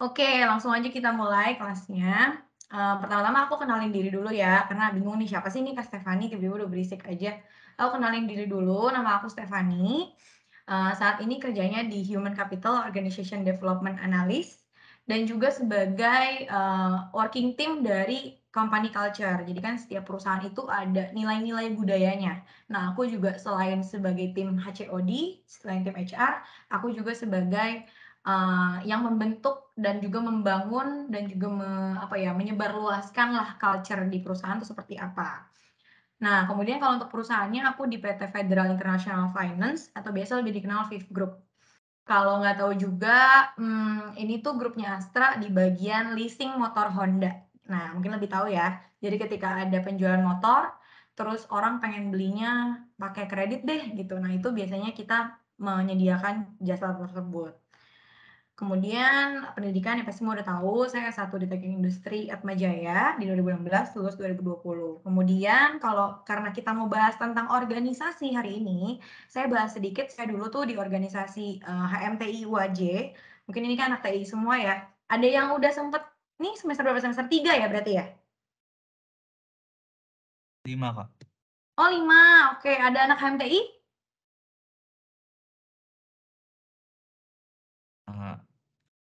Oke, langsung aja kita mulai kelasnya. Pertama-tama aku kenalin diri dulu ya, karena bingung nih siapa sih nih Kak Stefani, tiba-tiba udah berisik aja. Aku kenalin diri dulu, nama aku Stefani. Saat ini kerjanya di Human Capital Organization Development Analyst dan juga sebagai working team dari company culture. Jadi kan setiap perusahaan itu ada nilai-nilai budayanya. Nah, aku juga selain sebagai tim HCOD, selain tim HR, aku juga sebagai yang membentuk dan juga membangun dan juga menyebarluaskanlah culture di perusahaan itu seperti apa. Nah, kemudian kalau untuk perusahaannya aku di PT Federal International Finance atau biasa lebih dikenal Fifth Group. Kalau nggak tahu juga, ini tuh grupnya Astra di bagian leasing motor Honda. Nah, mungkin lebih tahu ya. Jadi ketika ada penjualan motor, terus orang pengen belinya pakai kredit deh gitu. Nah, itu biasanya kita menyediakan jasa tersebut. Kemudian pendidikan yang pasti semua udah tahu, saya S1 di Teknik Industri Atmajaya di 2016, lulus 2020. Kemudian karena kita mau bahas tentang organisasi hari ini, saya bahas sedikit, saya dulu tuh di organisasi HMTI UAJ. Mungkin ini kan anak TI semua ya. Ada yang udah sempet, nih semester berapa? Semester 3 ya berarti ya? 5, Kak. Oh 5, oke. Ada anak HMTI? Eee,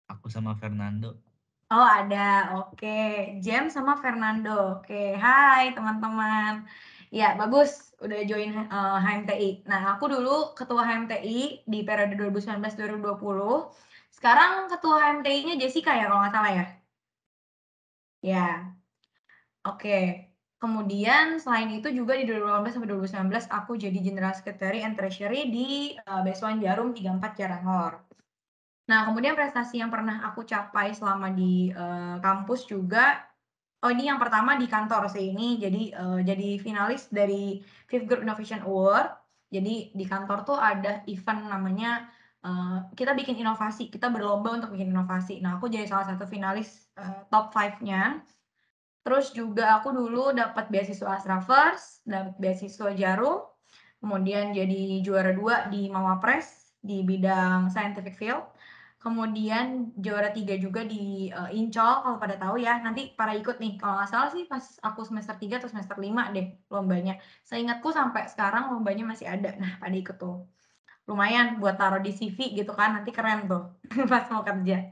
aku sama Fernando. Oh ada, oke. James sama Fernando, oke. Hai teman-teman. Ya bagus, udah join HMTI. Nah aku dulu ketua HMTI di periode 2019-2020. Sekarang ketua HMTI-nya Jessica ya kalau nggak salah ya? Ya, oke. Kemudian selain itu juga di 2018 sampai 2019 aku jadi General Secretary and Treasury di Besuan Jarum 34 Jaranglor. Nah, kemudian prestasi yang pernah aku capai selama di kampus juga, oh ini yang pertama di kantor sih, ini jadi finalis dari Fifth Group Innovation Award. Jadi di kantor tuh ada event namanya, kita bikin inovasi, kita berlomba untuk bikin inovasi. Nah, aku jadi salah satu finalis top 5-nya. Terus juga aku dulu dapat beasiswa Astra First, dapat beasiswa Jarum, kemudian jadi juara 2 di Mawapres di bidang scientific field. Kemudian juara 3 juga di Incol kalau pada tahu ya. Nanti para ikut nih. Kalau nggak salah sih pas aku semester 3 atau semester 5 deh lombanya. Seingatku sampai sekarang lombanya masih ada. Nah, pada ikut tuh. Lumayan buat taruh di CV gitu kan, nanti keren tuh pas mau kerja.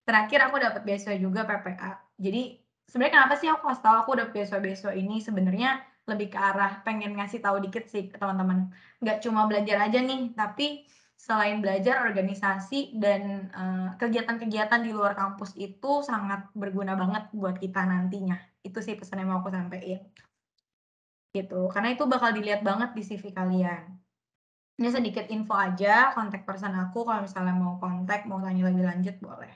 Terakhir aku dapat beasiswa juga PPA. Jadi sebenarnya kenapa sih aku kasih tahu aku dapet beasiswa-beasiswa ini, sebenarnya lebih ke arah pengen ngasih tahu dikit sih ke teman-teman. Nggak cuma belajar aja nih, tapi selain belajar organisasi dan kegiatan-kegiatan di luar kampus itu sangat berguna banget buat kita nantinya. Itu sih pesan yang mau aku sampaikan. Gitu. Karena itu bakal dilihat banget di CV kalian. Ini sedikit info aja, kontak person aku kalau misalnya mau kontak, mau tanya lebih lanjut boleh.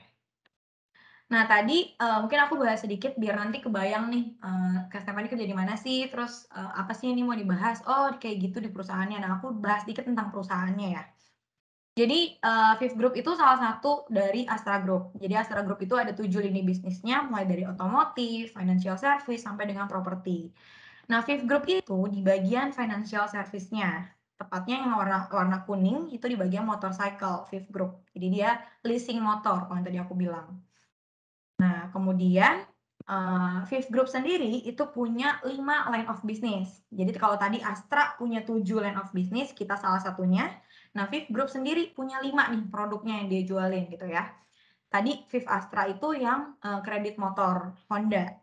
Nah tadi, mungkin aku bahas sedikit biar nanti kebayang nih, Kak Stefani kerja di mana sih, terus, apa sih ini mau dibahas, oh kayak gitu di perusahaannya. Nah aku bahas dikit tentang perusahaannya ya. Jadi, Fifth Group itu salah satu dari Astra Group. Jadi Astra Group itu ada 7 lini bisnisnya, mulai dari otomotif, financial service, sampai dengan properti. Nah Fifth Group itu di bagian financial service-nya, tepatnya yang warna warna kuning itu di bagian motorcycle Fifth Group. Jadi dia leasing motor, kalau yang tadi aku bilang. Nah, kemudian, Fifth Group sendiri itu punya 5 line of business. Jadi kalau tadi Astra punya 7 line of business, kita salah satunya. Nah, Fifth Group sendiri punya 5 nih produknya yang dia jualin gitu ya. Tadi Fifth Astra itu yang, kredit motor Honda.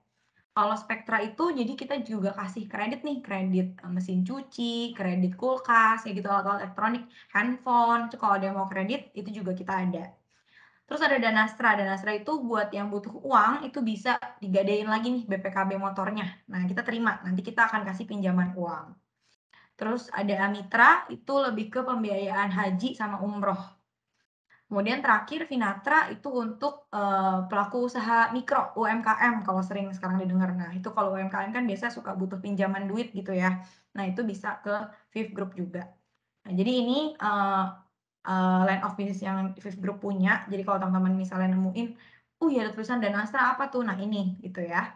Kalau Spectra itu jadi kita juga kasih kredit nih, kredit, mesin cuci, kredit kulkas, kayak gitu alat-alat elektronik, handphone, itu kalau ada yang mau kredit itu juga kita ada. Terus ada Danastra. Danastra itu buat yang butuh uang, itu bisa digadein lagi nih BPKB motornya. Nah, kita terima, nanti kita akan kasih pinjaman uang. Terus ada Amitra, itu lebih ke pembiayaan haji sama umroh. Kemudian terakhir Finatra itu untuk pelaku usaha mikro UMKM kalau sering sekarang didengar. Nah, itu kalau UMKM kan biasa suka butuh pinjaman duit gitu ya. Nah, itu bisa ke Fifth Group juga. Nah, jadi ini line of business yang Fifth Group punya. Jadi kalau teman-teman misalnya nemuin, ya ada tulisan Danastra apa tuh? Nah, ini gitu ya.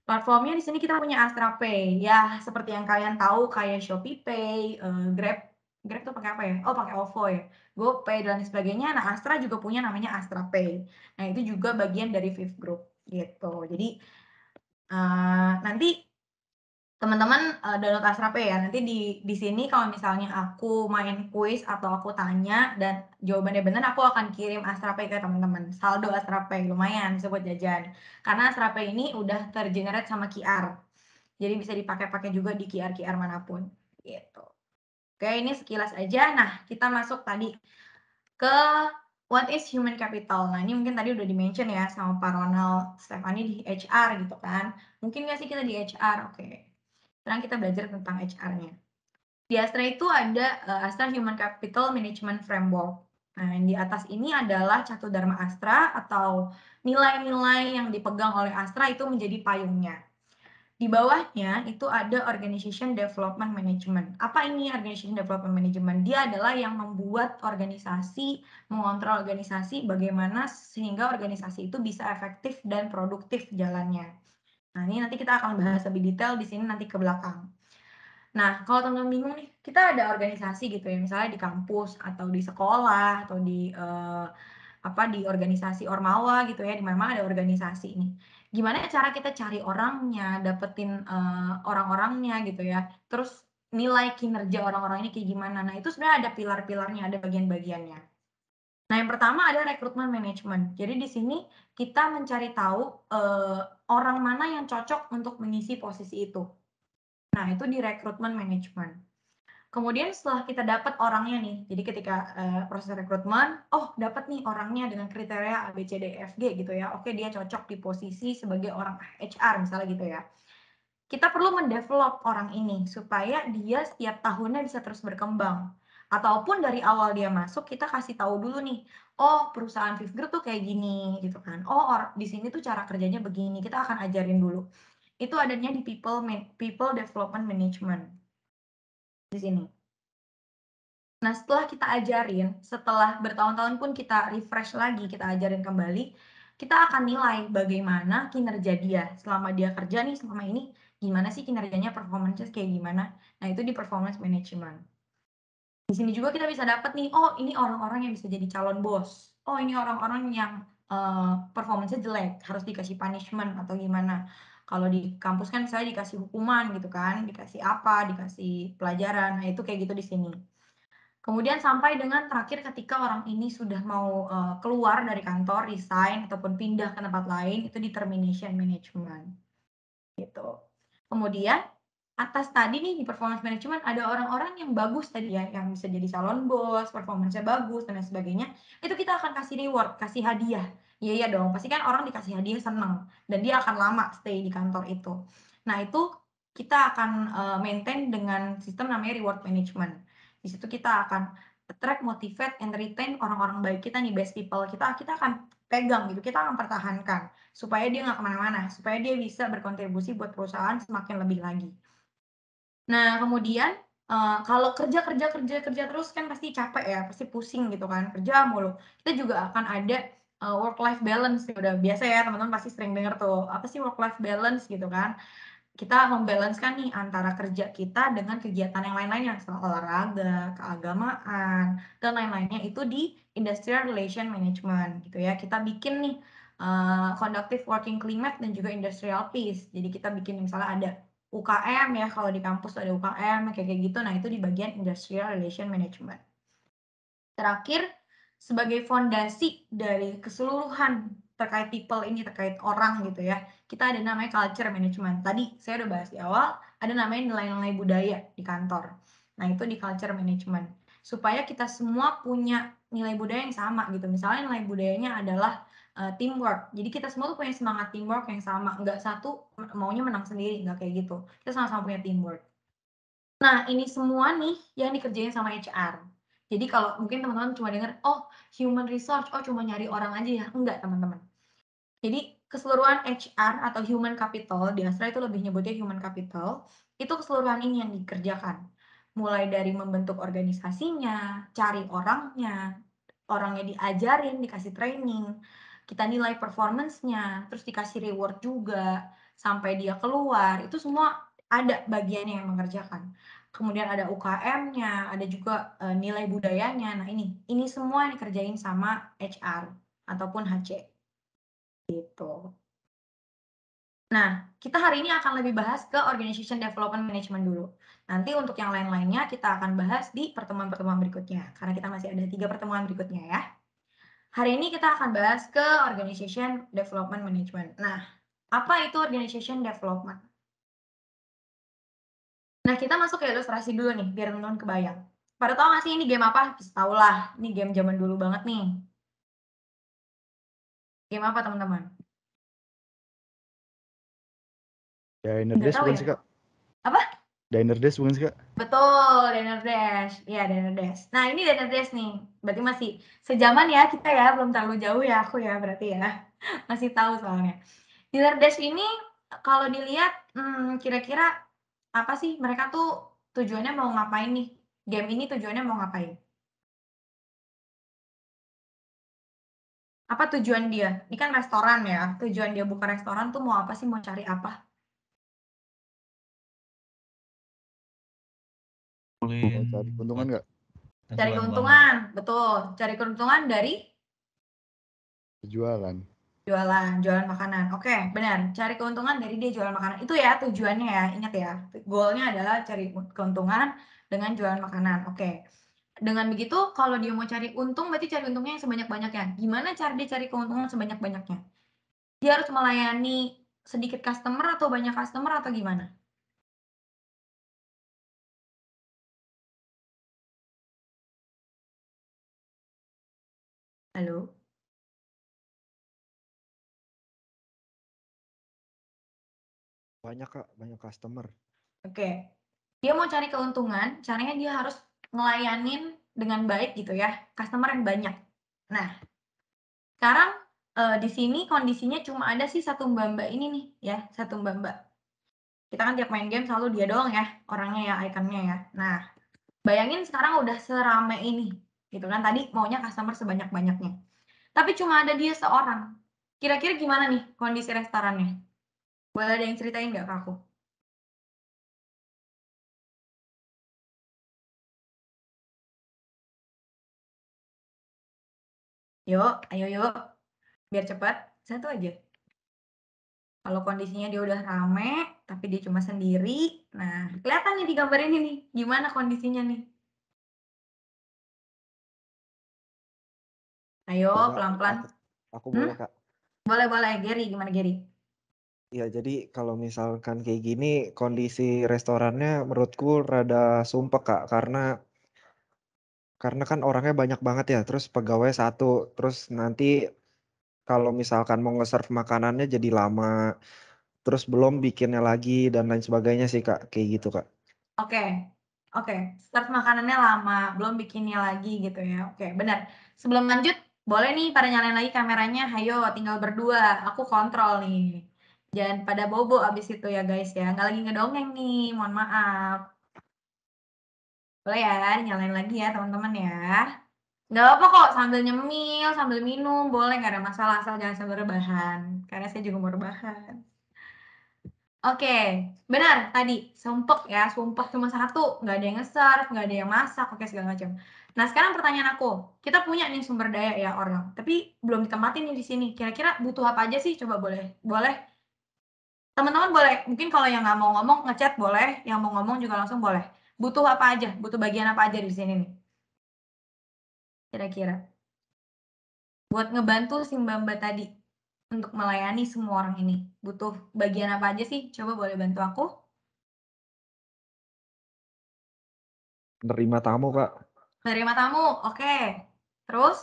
Platformnya di sini kita punya Astra Pay. Ya, seperti yang kalian tahu kayak Shopee Pay, Grab. Grab tuh pakai apa ya? Oh, pakai OVO ya. GoPay dan lain sebagainya. Nah, Astra juga punya namanya Astra Pay. Nah, itu juga bagian dari Fifth Group gitu. Jadi nanti teman-teman download Astra Pay ya. Nanti di sini kalau misalnya aku main kuis atau aku tanya dan jawabannya benar, aku akan kirim Astra Pay ke teman-teman. Saldo Astra Pay lumayan bisa buat jajan. Karena Astra Pay ini udah tergenerate sama QR. Jadi bisa dipakai-pakai juga di QR-QR manapun gitu. Oke, ini sekilas aja. Nah, kita masuk tadi ke what is human capital. Nah, ini mungkin tadi udah di-mention ya sama Pak Ronald Stefani di HR gitu kan. Mungkin nggak sih kita di HR? Oke. Sekarang kita belajar tentang HR-nya. Di Astra itu ada Astra Human Capital Management Framework. Nah, yang di atas ini adalah Catu Dharma Astra atau nilai-nilai yang dipegang oleh Astra itu menjadi payungnya. Di bawahnya itu ada Organization Development Management. Apa ini Organization Development Management? Dia adalah yang membuat organisasi, mengontrol organisasi bagaimana sehingga organisasi itu bisa efektif dan produktif jalannya. Nah, ini nanti kita akan bahas lebih detail di sini nanti ke belakang. Nah, kalau teman-teman bingung nih, kita ada organisasi gitu ya, misalnya di kampus atau di sekolah atau di di organisasi ormawa gitu ya, di mana ada organisasi nih. Gimana cara kita cari orangnya, dapetin orang-orangnya gitu ya. Terus nilai kinerja orang-orang ini kayak gimana. Nah, itu sebenarnya ada pilar-pilarnya, ada bagian-bagiannya. Nah, yang pertama ada rekrutmen manajemen. Jadi di sini kita mencari tahu orang mana yang cocok untuk mengisi posisi itu. Nah, itu di rekrutmen manajemen. Kemudian setelah kita dapat orangnya nih, jadi ketika proses rekrutmen, oh dapat nih orangnya dengan kriteria A, B, C, D, E, F, G gitu ya. Oke, dia cocok di posisi sebagai orang HR misalnya gitu ya. Kita perlu mendevelop orang ini supaya dia setiap tahunnya bisa terus berkembang. Ataupun dari awal dia masuk kita kasih tahu dulu nih, oh perusahaan Fifth Group tuh kayak gini gitu kan. Oh di sini tuh cara kerjanya begini, kita akan ajarin dulu. Itu adanya di people development management di sini. Nah, setelah kita ajarin, setelah bertahun-tahun pun kita refresh lagi, kita ajarin kembali, kita akan nilai bagaimana kinerja dia selama dia kerja nih selama ini, gimana sih kinerjanya, performance kayak gimana. Nah, itu di performance management. Di sini juga kita bisa dapat nih, oh ini orang-orang yang bisa jadi calon bos. Oh, ini orang-orang yang performance-nya jelek, harus dikasih punishment atau gimana. Kalau di kampus kan saya dikasih hukuman gitu kan, dikasih apa, dikasih pelajaran. Nah, itu kayak gitu di sini. Kemudian sampai dengan terakhir ketika orang ini sudah mau keluar dari kantor, resign ataupun pindah ke tempat lain, itu di termination management gitu. Kemudian atas tadi nih di performance management ada orang-orang yang bagus tadi ya, yang bisa jadi calon bos, performance-nya bagus dan lain sebagainya. Itu kita akan kasih reward, kasih hadiah. Iya iya dong, pasti kan orang dikasih hadiah seneng dan dia akan lama stay di kantor itu. Nah, itu kita akan maintain dengan sistem namanya reward management. Di situ kita akan attract, motivate, and retain orang-orang baik kita nih, best people kita akan pegang gitu, kita akan pertahankan supaya dia nggak kemana-mana, supaya dia bisa berkontribusi buat perusahaan semakin lebih lagi. Nah, kemudian kalau kerja kerja kerja kerja terus kan pasti capek ya, pasti pusing gitu kan, kerja mulu. Kita juga akan ada work life balance, udah biasa ya teman-teman pasti sering dengar tuh, apa sih work life balance gitu kan. Kita membalancekan nih antara kerja kita dengan kegiatan yang lain-lainnya, misalnya olahraga, keagamaan, dan lain-lainnya itu di industrial relation management gitu ya. Kita bikin nih conducive working climate dan juga industrial peace. Jadi kita bikin misalnya ada UKM ya, kalau di kampus ada UKM kayak gitu. Nah, itu di bagian industrial relation management. Terakhir, sebagai fondasi dari keseluruhan terkait people ini, terkait orang gitu ya, kita ada namanya culture management. Tadi saya udah bahas di awal, ada namanya nilai-nilai budaya di kantor. Nah, itu di culture management. Supaya kita semua punya nilai budaya yang sama gitu. Misalnya nilai budayanya adalah teamwork. Jadi kita semua tuh punya semangat teamwork yang sama. Nggak satu maunya menang sendiri, nggak kayak gitu. Kita sama-sama punya teamwork. Nah, ini semua nih yang dikerjain sama HR. Jadi kalau mungkin teman-teman cuma dengar, "Oh, human resource, oh cuma nyari orang aja ya." Enggak, teman-teman. Jadi keseluruhan HR atau human capital, di Astra itu lebih nyebutnya human capital, itu keseluruhan ini yang dikerjakan. Mulai dari membentuk organisasinya, cari orangnya diajarin, dikasih training, kita nilai performance-nya, terus dikasih reward juga, sampai dia keluar, itu semua ada bagiannya yang mengerjakan. kemudian ada UKM-nya, ada juga nilai budayanya. Nah ini semua yang dikerjain sama HR ataupun HC gitu. Nah, kita hari ini akan lebih bahas ke Organization Development Management dulu. Nanti untuk yang lain-lainnya kita akan bahas di pertemuan-pertemuan berikutnya, karena kita masih ada 3 pertemuan berikutnya ya. Hari ini kita akan bahas ke Organization Development Management. Nah, apa itu Organization Development? Nah, kita masuk ke ilustrasi dulu nih, biar teman-teman kebayang. Pada tahu nggak sih ini game apa? Pasti tahu lah, ini game zaman dulu banget nih. Game apa teman-teman? Diner Nggak Dash tahu bukan ya? sih, Kak? Apa? Diner Dash bukan sih, Kak? Betul, Diner Dash. Iya, Diner Dash. Nah, ini Diner Dash nih. Berarti masih sejaman ya kita ya, belum terlalu jauh ya aku ya berarti ya. Masih tahu soalnya. Diner Dash ini kalau dilihat kira-kira apa sih mereka tuh tujuannya mau ngapain nih? Game ini tujuannya mau ngapain? Apa tujuan dia? Ini kan restoran ya. Tujuan dia buka restoran tuh mau apa sih? Mau cari apa? Mau Ngumpulin cari keuntungan buat nggak? Cari bantuan keuntungan, betul. Cari keuntungan dari Jualan. jualan makanan. Oke, benar. Cari keuntungan dari dia jualan makanan. Itu ya tujuannya ya. Ingat ya. Goalnya adalah cari keuntungan dengan jualan makanan. Oke. Dengan begitu, kalau dia mau cari untung, berarti cari untungnya yang sebanyak-banyaknya. Gimana cara dia cari keuntungan sebanyak-banyaknya? Dia harus melayani sedikit customer atau banyak customer atau gimana? Halo? Banyak, Kak. Banyak customer. Oke. Dia mau cari keuntungan, caranya dia harus ngelayanin dengan baik gitu ya, customer yang banyak. Nah, sekarang di sini kondisinya cuma ada sih satu Mbak-mbak ini nih ya, satu Mbak-mbak. Kita kan tiap main game selalu dia doang ya, orangnya ya, ikonnya ya. Nah, bayangin sekarang udah serame ini, gitu kan. Tadi maunya customer sebanyak-banyaknya. Tapi cuma ada dia seorang. Kira-kira gimana nih kondisi restorannya? Boleh ada yang ceritain nggak ke aku? Yuk, ayo yuk. Biar cepat, satu aja. Kalau kondisinya dia udah rame, tapi dia cuma sendiri. Nah, kelihatan nih di gambar ini nih, gimana kondisinya nih. Ayo, Ya, Kak, pelan-pelan. aku Hmm? boleh, Kak. Boleh. Gary, gimana Gary? Ya, jadi kalau misalkan kayak gini, kondisi restorannya menurutku rada sumpek, Kak. Karena kan orangnya banyak banget ya, terus pegawai satu, terus nanti kalau misalkan mau nge-serve makanannya jadi lama, terus belum bikinnya lagi dan lain sebagainya sih, Kak. Kayak gitu, Kak. Oke. Start makanannya lama, belum bikinnya lagi gitu ya. Oke, benar. Sebelum lanjut, boleh nih pada nyalain lagi kameranya. Hayo, tinggal berdua. Aku kontrol nih. Jangan pada bobo abis itu ya guys ya. Nggak lagi ngedongeng nih, mohon maaf. Boleh ya, nyalain lagi ya teman-teman ya. Nggak apa kok, sambil nyemil, sambil minum, boleh nggak ada masalah, asal jangan sambil rebahan. Karena saya juga mau rebahan. Oke, benar tadi, sumpek ya, sumpah cuma satu, nggak ada yang nge-serve, nggak ada yang masak, oke segala macam. Nah sekarang pertanyaan aku, kita punya nih sumber daya ya orang, tapi belum ditempatin nih di sini. Kira-kira butuh apa aja sih? Coba boleh. Teman-teman boleh, mungkin kalau yang nggak mau ngomong ngechat boleh, yang mau ngomong juga langsung boleh. Butuh apa aja? Butuh bagian apa aja di sini nih? Kira-kira. Buat ngebantu si Mbak-mbak tadi untuk melayani semua orang ini. Butuh bagian apa aja sih? Coba boleh bantu aku? Nerima tamu, Kak. Menerima tamu, oke. Terus?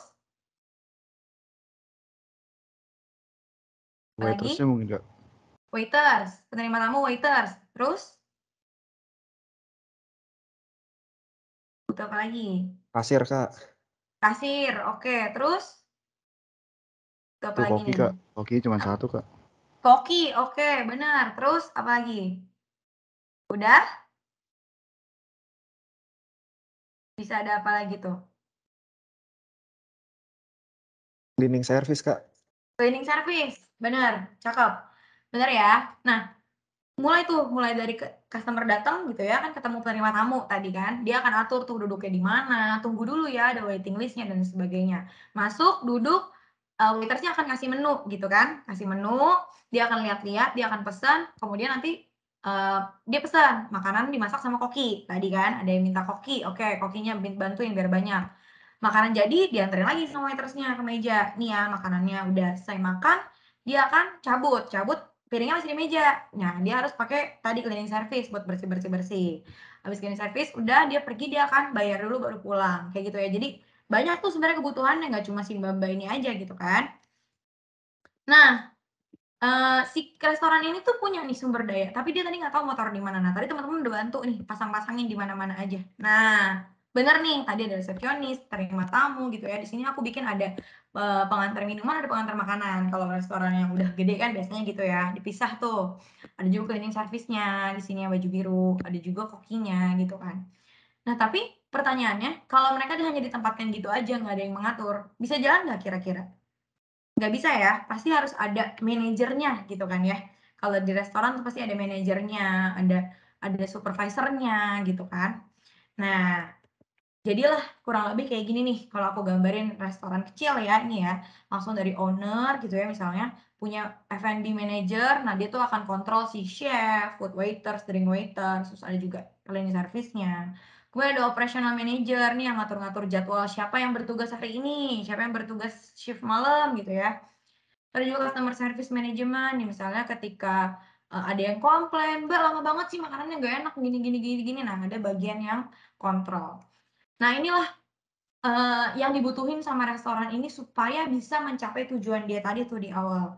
Apa lagi? Waitersnya mungkin, Kak. Waiters, penerima tamu waiters. Terus? Butuh apa lagi? Kasir, Kak. Kasir, oke. Terus? Butuh apa Tuh lagi koki, nih? Kak. Koki cuma satu, Kak. Koki, oke, benar. Terus apa lagi? Udah? Bisa ada apa lagi tuh? Cleaning service, Kak. Cleaning service, benar, cakep. Benar ya. Nah, mulai dari customer datang gitu ya, kan ketemu penerima tamu tadi kan, dia akan atur tuh duduknya di mana, tunggu dulu ya, ada waiting list-nya dan sebagainya. Masuk, duduk, waiters-nya akan kasih menu gitu kan, kasih menu, dia akan lihat-lihat, dia akan pesan, kemudian nanti dia pesan makanan dimasak sama koki tadi kan, ada yang minta koki, oke kokinya bantuin biar banyak. Makanan jadi dianterin lagi sama waiters-nya ke meja. Nih ya makanannya udah selesai makan, dia akan cabut piringnya masih di meja. Nah, dia harus pakai tadi cleaning service buat bersih. Habis cleaning service udah dia pergi, dia akan bayar dulu baru pulang. Kayak gitu ya. Jadi banyak tuh sebenarnya kebutuhannya, nggak cuma si Mbak ini aja gitu kan. Nah, si restoran ini tuh punya nih sumber daya, tapi dia tadi nggak tahu mau taruh di mana. Nah, tadi teman-teman udah bantu nih pasang-pasangin di mana-mana aja. Nah, bener nih, tadi ada resepsionis, terima tamu gitu ya. Di sini aku bikin ada pengantar minuman, ada pengantar makanan. Kalau restoran yang udah gede kan biasanya gitu ya, dipisah tuh. Ada juga cleaning service-nya, di sini baju biru, ada juga kokinya gitu kan. Nah, tapi pertanyaannya, kalau mereka hanya ditempatkan gitu aja, nggak ada yang mengatur, bisa jalan nggak kira-kira? Nggak bisa ya, pasti harus ada manajernya gitu kan ya. Kalau di restoran tuh pasti ada manajernya, ada supervisornya gitu kan. Nah, jadilah kurang lebih kayak gini nih, kalau aku gambarin restoran kecil ya, ini ya, langsung dari owner gitu ya misalnya, punya F&B manager, nah dia tuh akan kontrol si chef, food waiters, drink waiters, terus ada juga cleaning service-nya. Kemudian ada operational manager nih yang ngatur-ngatur jadwal siapa yang bertugas hari ini, siapa yang bertugas shift malam gitu ya. Ada juga customer service management nih misalnya ketika ada yang komplain, "Mbak lama banget sih makanannya nggak enak gini." Nah, ada bagian yang kontrol. Nah, inilah yang dibutuhin sama restoran ini supaya bisa mencapai tujuan dia tadi tuh di awal.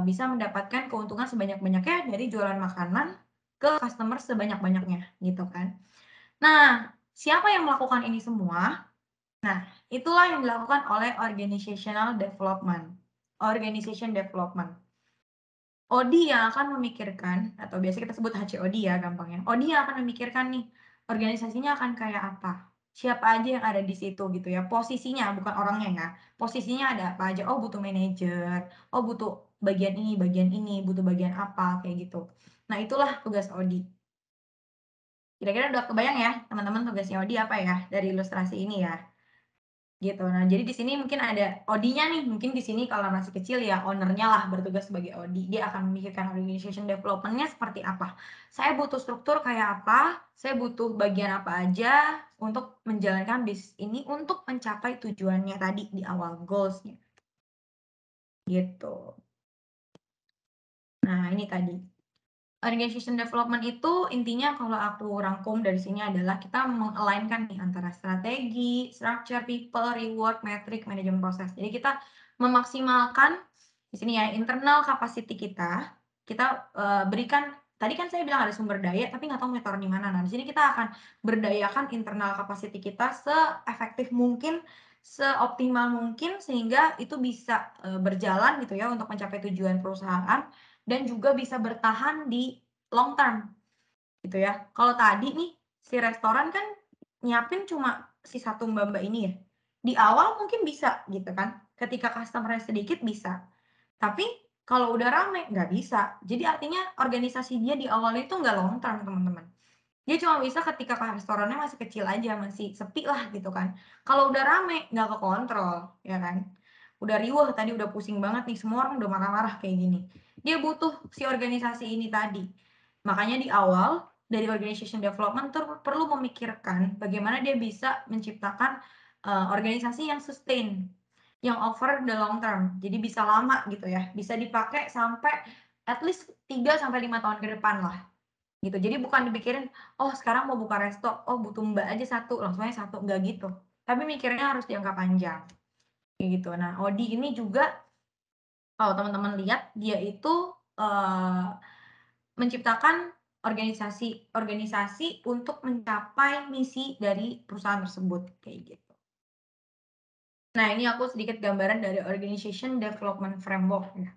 Bisa mendapatkan keuntungan sebanyak-banyaknya dari jualan makanan ke customer sebanyak-banyaknya gitu kan. Nah, siapa yang melakukan ini semua? Nah, itulah yang dilakukan oleh organizational development. Organization development. OD yang akan memikirkan, atau biasa kita sebut HCOD ya gampangnya. OD yang akan memikirkan nih, organisasinya akan kayak apa? Siapa aja yang ada di situ gitu ya. Posisinya, bukan orangnya ya. Posisinya ada apa aja. Oh butuh manajer, oh butuh bagian ini, butuh bagian apa, kayak gitu. Nah itulah tugas OD. Kira-kira udah kebayang ya teman-teman tugasnya OD apa ya dari ilustrasi ini ya. Gitu. Nah, jadi di sini mungkin ada OD-nya nih. Mungkin di sini kalau masih kecil ya owner-nya lah bertugas sebagai OD. Dia akan memikirkan organization development-nya seperti apa. Saya butuh struktur kayak apa, saya butuh bagian apa aja untuk menjalankan bisnis ini untuk mencapai tujuannya tadi di awal, goals-nya. Gitu. Nah, ini tadi. Organization development itu intinya kalau aku rangkum dari sini adalah kita meng-align-kan nih antara strategi, structure, people, reward, metric, manajemen proses. Jadi kita memaksimalkan di sini ya internal capacity kita berikan, tadi kan saya bilang ada sumber daya tapi nggak tahu mau taruh di mana. Nah, di sini kita akan berdayakan internal capacity kita seefektif mungkin, seoptimal mungkin sehingga itu bisa berjalan gitu ya untuk mencapai tujuan perusahaan dan juga bisa bertahan di long term gitu ya. Kalau tadi nih si restoran kan nyiapin cuma si satu mbak-mbak ini ya. Di awal mungkin bisa gitu kan. Ketika customer-nya sedikit bisa. Tapi kalau udah rame nggak bisa. Jadi artinya organisasi dia di awal itu nggak long term teman-teman. Dia cuma bisa ketika restorannya masih kecil aja, masih sepi lah gitu kan. Kalau udah rame nggak kekontrol ya kan. Udah riuh tadi, udah pusing banget nih, semua orang udah marah-marah kayak gini. Dia butuh si organisasi ini tadi. Makanya di awal dari organization development perlu memikirkan bagaimana dia bisa menciptakan organisasi yang sustain, yang over the long term. Jadi bisa lama gitu ya, bisa dipakai sampai at least 3 sampai 5 tahun ke depan lah. Gitu. Jadi bukan dipikirin, oh sekarang mau buka resto, oh butuh mbak aja satu, langsung aja satu, enggak gitu. Tapi mikirnya harus jangka panjang. Kayak gitu. Nah, ODI ini juga kalau teman-teman lihat dia itu menciptakan organisasi untuk mencapai misi dari perusahaan tersebut kayak gitu. Nah, ini aku sedikit gambaran dari Organization Development Framework ya.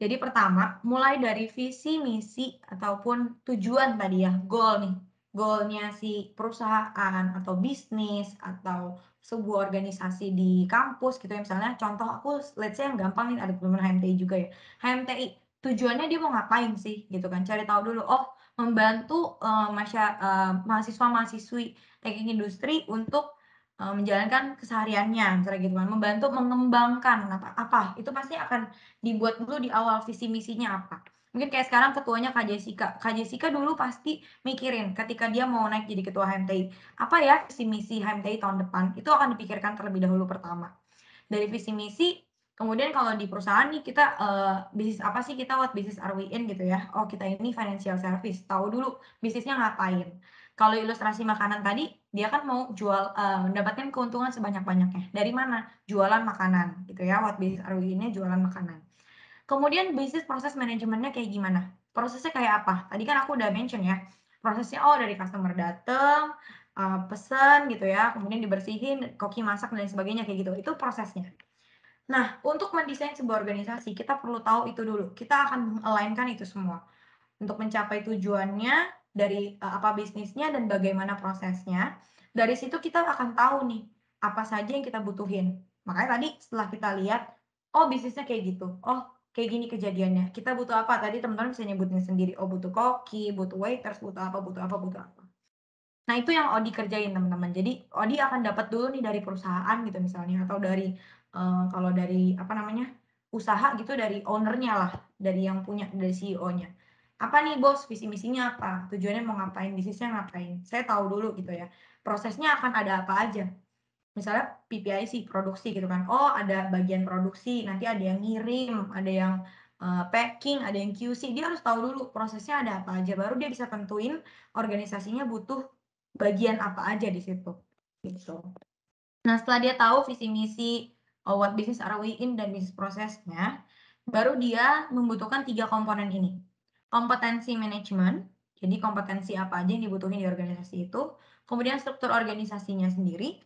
Jadi pertama, mulai dari visi, misi ataupun tujuan tadi ya, goal nih. Goalnya si perusahaan atau bisnis atau sebuah organisasi di kampus gitu ya, misalnya contoh aku let's say yang gampang nih, ada teman HMTI juga ya. HMTI tujuannya dia mau ngapain sih gitu kan. Cari tahu dulu, oh membantu mahasiswa-mahasiswi teknik industri untuk menjalankan kesehariannya misalnya gitu kan, membantu mengembangkan apa itu pasti akan dibuat dulu di awal visi misinya apa. Mungkin kayak sekarang ketuanya Kak Jessica dulu pasti mikirin ketika dia mau naik jadi ketua HMTI, apa ya visi misi HMTI tahun depan, itu akan dipikirkan terlebih dahulu pertama. Dari visi misi, kemudian kalau di perusahaan nih kita bisnis apa sih kita, what business are we in gitu ya. Oh kita ini financial service, tahu dulu bisnisnya ngapain. Kalau ilustrasi makanan tadi, dia kan mau jual mendapatkan keuntungan sebanyak-banyaknya. Dari mana? Jualan makanan gitu ya. What business are we in-nya jualan makanan. Kemudian bisnis proses manajemennya kayak gimana? Prosesnya kayak apa? Tadi kan aku udah mention ya. Prosesnya dari customer dateng, pesen gitu ya, kemudian dibersihin, koki masak dan sebagainya kayak gitu. Itu prosesnya. Nah, untuk mendesain sebuah organisasi, kita perlu tahu itu dulu. Kita akan align-kan itu semua. Untuk mencapai tujuannya, dari apa bisnisnya dan bagaimana prosesnya. Dari situ kita akan tahu nih, apa saja yang kita butuhin. Makanya tadi setelah kita lihat, oh bisnisnya kayak gitu. Oh, kayak gini kejadiannya. Kita butuh apa? Tadi teman-teman bisa nyebutin sendiri. Oh, butuh koki, butuh waiters, butuh apa, butuh apa, butuh apa. Nah, itu yang Odi kerjain, teman-teman. Jadi, Odi akan dapat dulu nih dari perusahaan gitu misalnya, atau dari kalau dari apa namanya? Usaha gitu, dari ownernya lah, dari yang punya, dari CEO-nya. Apa nih, Bos, visi misinya apa? Tujuannya mau ngapain, bisnisnya ngapain? Saya tahu dulu gitu ya. Prosesnya akan ada apa aja. Misalnya PPIC, produksi gitu kan. Oh, ada bagian produksi, nanti ada yang ngirim, ada yang packing, ada yang QC. Dia harus tahu dulu prosesnya ada apa aja, baru dia bisa tentuin organisasinya butuh bagian apa aja di situ. Gitu. Nah, setelah dia tahu visi misi, what business are we in, dan bisnis prosesnya, baru dia membutuhkan 3 komponen ini. Kompetensi manajemen, jadi kompetensi apa aja yang dibutuhin di organisasi itu, kemudian struktur organisasinya sendiri,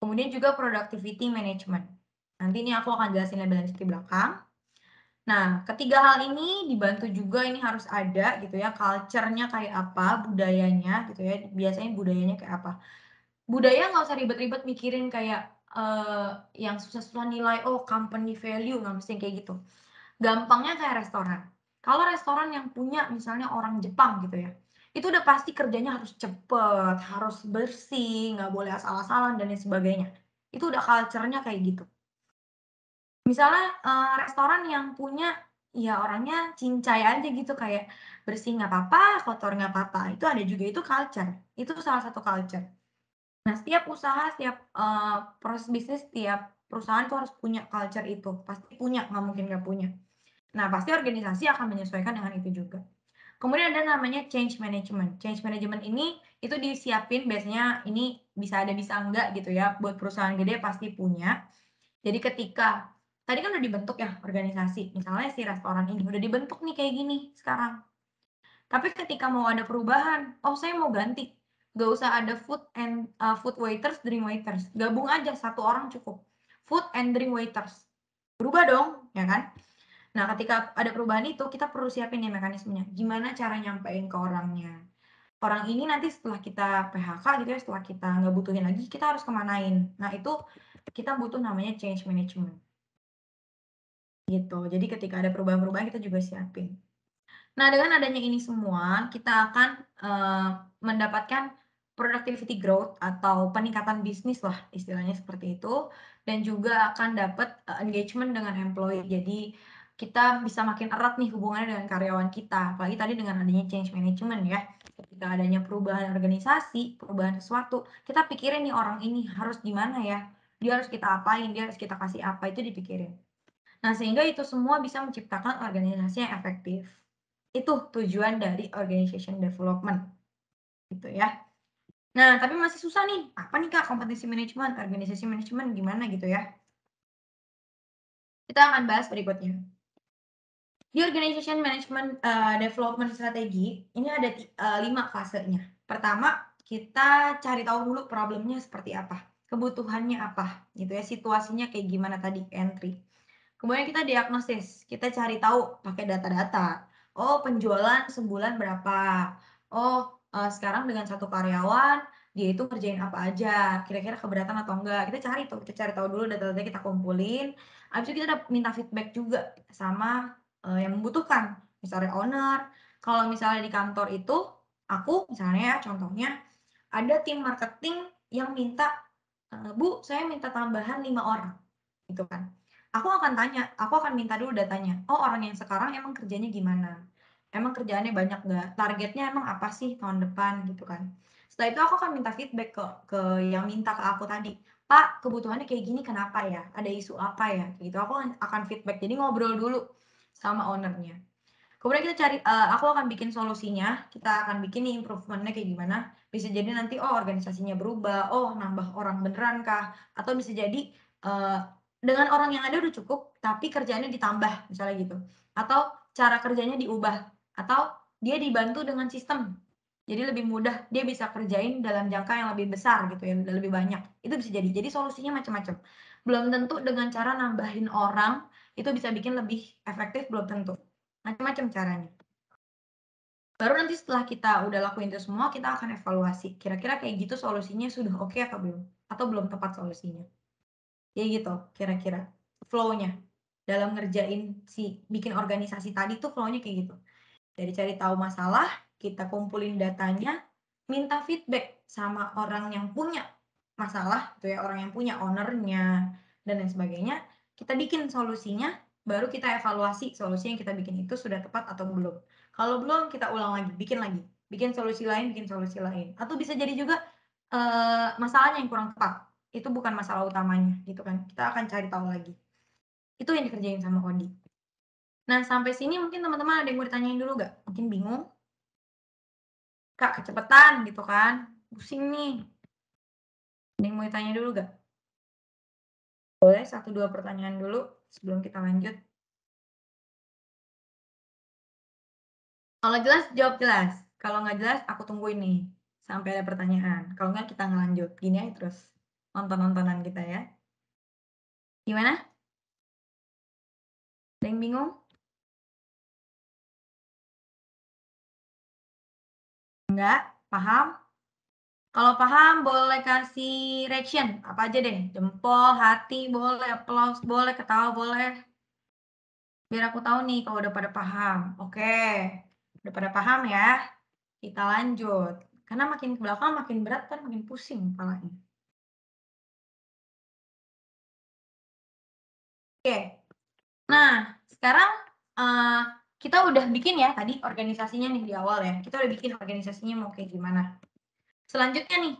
kemudian juga productivity management. Nanti ini aku akan jelasin lebih lanjut di belakang. Nah, ketiga hal ini dibantu juga ini harus ada gitu ya, culture-nya kayak apa, budayanya gitu ya, biasanya budayanya kayak apa. Budaya nggak usah ribet-ribet mikirin kayak yang susah-susah nilai, oh company value, nggak mesti kayak gitu. Gampangnya kayak restoran. Kalau restoran yang punya misalnya orang Jepang gitu ya, itu udah pasti kerjanya harus cepet, harus bersih, nggak boleh asal-asalan dan lain sebagainya. Itu udah culture-nya kayak gitu. Misalnya restoran yang punya ya orangnya cincai aja gitu, kayak bersih nggak apa-apa, kotor nggak apa-apa, itu ada juga, itu culture. Itu salah satu culture. Nah, setiap usaha, setiap proses bisnis, setiap perusahaan tuh harus punya culture itu. Pasti punya, nggak mungkin nggak punya. Nah, pasti organisasi akan menyesuaikan dengan itu juga. Kemudian ada namanya change management. Change management ini itu disiapin biasanya, ini bisa ada bisa enggak gitu ya. Buat perusahaan gede pasti punya. Jadi ketika tadi kan udah dibentuk ya organisasi. Misalnya si restoran ini udah dibentuk nih kayak gini sekarang. Tapi ketika mau ada perubahan, oh saya mau ganti. Gak usah ada food waiters, drink waiters. Gabung aja, satu orang cukup. Food and drink waiters. Berubah dong, ya kan? Nah, ketika ada perubahan itu, kita perlu siapin nih mekanismenya. Gimana cara nyampein ke orangnya. Orang ini nanti setelah kita PHK gitu ya, setelah kita nggak butuhin lagi, kita harus kemanain. Nah, itu kita butuh namanya change management. Gitu. Jadi ketika ada perubahan-perubahan, kita juga siapin. Nah, dengan adanya ini semua, kita akan mendapatkan productivity growth atau peningkatan bisnis lah, istilahnya seperti itu. Dan juga akan dapat engagement dengan employee. Jadi, kita bisa makin erat nih hubungannya dengan karyawan kita. Apalagi tadi dengan adanya change management ya. Ketika adanya perubahan organisasi, perubahan sesuatu, kita pikirin nih orang ini harus gimana ya. Dia harus kita apain, dia harus kita kasih apa, itu dipikirin. Nah, sehingga itu semua bisa menciptakan organisasi yang efektif. Itu tujuan dari organization development. Gitu ya. Nah, tapi masih susah nih. Apa nih Kak kompetensi manajemen, organisasi manajemen gimana gitu ya. Kita akan bahas berikutnya. Di organization management development strategi, ini ada 5 fasenya. Pertama, kita cari tahu dulu problemnya seperti apa. Kebutuhannya apa gitu ya, situasinya kayak gimana tadi entry. Kemudian kita diagnosis, kita cari tahu pakai data-data. Oh, penjualan sebulan berapa? Oh, sekarang dengan satu karyawan, dia itu kerjain apa aja? Kira-kira keberatan atau enggak? Kita cari tahu dulu data-data, kita kumpulin. Habis itu kita minta feedback juga sama yang membutuhkan, misalnya owner. Kalau misalnya di kantor itu, aku misalnya ya contohnya, ada tim marketing yang minta, "Bu, saya minta tambahan 5 orang." Gitu kan. Aku akan minta dulu datanya, "Oh, orang yang sekarang emang kerjanya gimana? Emang kerjaannya banyak nggak? Targetnya emang apa sih tahun depan?" Gitu kan. Setelah itu aku akan minta feedback ke yang minta ke aku tadi, "Pak, kebutuhannya kayak gini kenapa ya? Ada isu apa ya?" Gitu. Aku akan feedback. Jadi ngobrol dulu sama owner-nya. Kemudian kita cari, aku akan bikin solusinya, kita akan bikin nih improvement-nya kayak gimana. Bisa jadi nanti, oh organisasinya berubah, oh nambah orang beneran kah, atau bisa jadi, dengan orang yang ada udah cukup, tapi kerjaannya ditambah, misalnya gitu. Atau cara kerjanya diubah, atau dia dibantu dengan sistem. Jadi lebih mudah, dia bisa kerjain dalam jangka yang lebih besar gitu ya, lebih banyak. Itu bisa jadi. Jadi solusinya macam-macam. Belum tentu dengan cara nambahin orang, itu bisa bikin lebih efektif, belum tentu. Macam-macam caranya. Baru nanti setelah kita udah lakuin itu semua, kita akan evaluasi. Kira-kira kayak gitu solusinya sudah oke apa belum? Atau belum tepat solusinya. Ya gitu, kira-kira flow-nya. Dalam ngerjain bikin organisasi tadi tuh flow-nya kayak gitu. Dari cari tahu masalah, kita kumpulin datanya, minta feedback sama orang yang punya masalah, gitu ya, orang yang punya ownernya dan lain sebagainya. Kita bikin solusinya, baru kita evaluasi solusi yang kita bikin itu sudah tepat atau belum. Kalau belum, kita ulang lagi, bikin solusi lain, Atau bisa jadi juga masalahnya yang kurang tepat. Itu bukan masalah utamanya, gitu kan. Kita akan cari tahu lagi. Itu yang dikerjain sama Odi. Nah, sampai sini mungkin teman-teman ada yang mau ditanyain dulu nggak? Mungkin bingung? Kak, kecepatan gitu kan? Pusing nih. Ada yang mau ditanya dulu nggak? Boleh 1-2 pertanyaan dulu sebelum kita lanjut. Kalau jelas, jawab jelas. Kalau nggak jelas, aku tungguin nih sampai ada pertanyaan. Kalau nggak, kita ngelanjut. Gini aja terus. Nonton-nontonan kita ya. Gimana? Ada yang bingung? Enggak? Paham? Kalau paham, boleh kasih reaction. Apa aja deh. Jempol, hati, boleh. Applause, boleh. Ketawa, boleh. Biar aku tahu nih kalau udah pada paham. Oke. Udah pada paham ya? Kita lanjut. Karena makin ke belakang makin berat kan, makin pusing kepalanya. Oke. Nah, sekarang kita udah bikin ya tadi organisasinya nih di awal ya. Kita udah bikin organisasinya mau kayak gimana. Selanjutnya nih,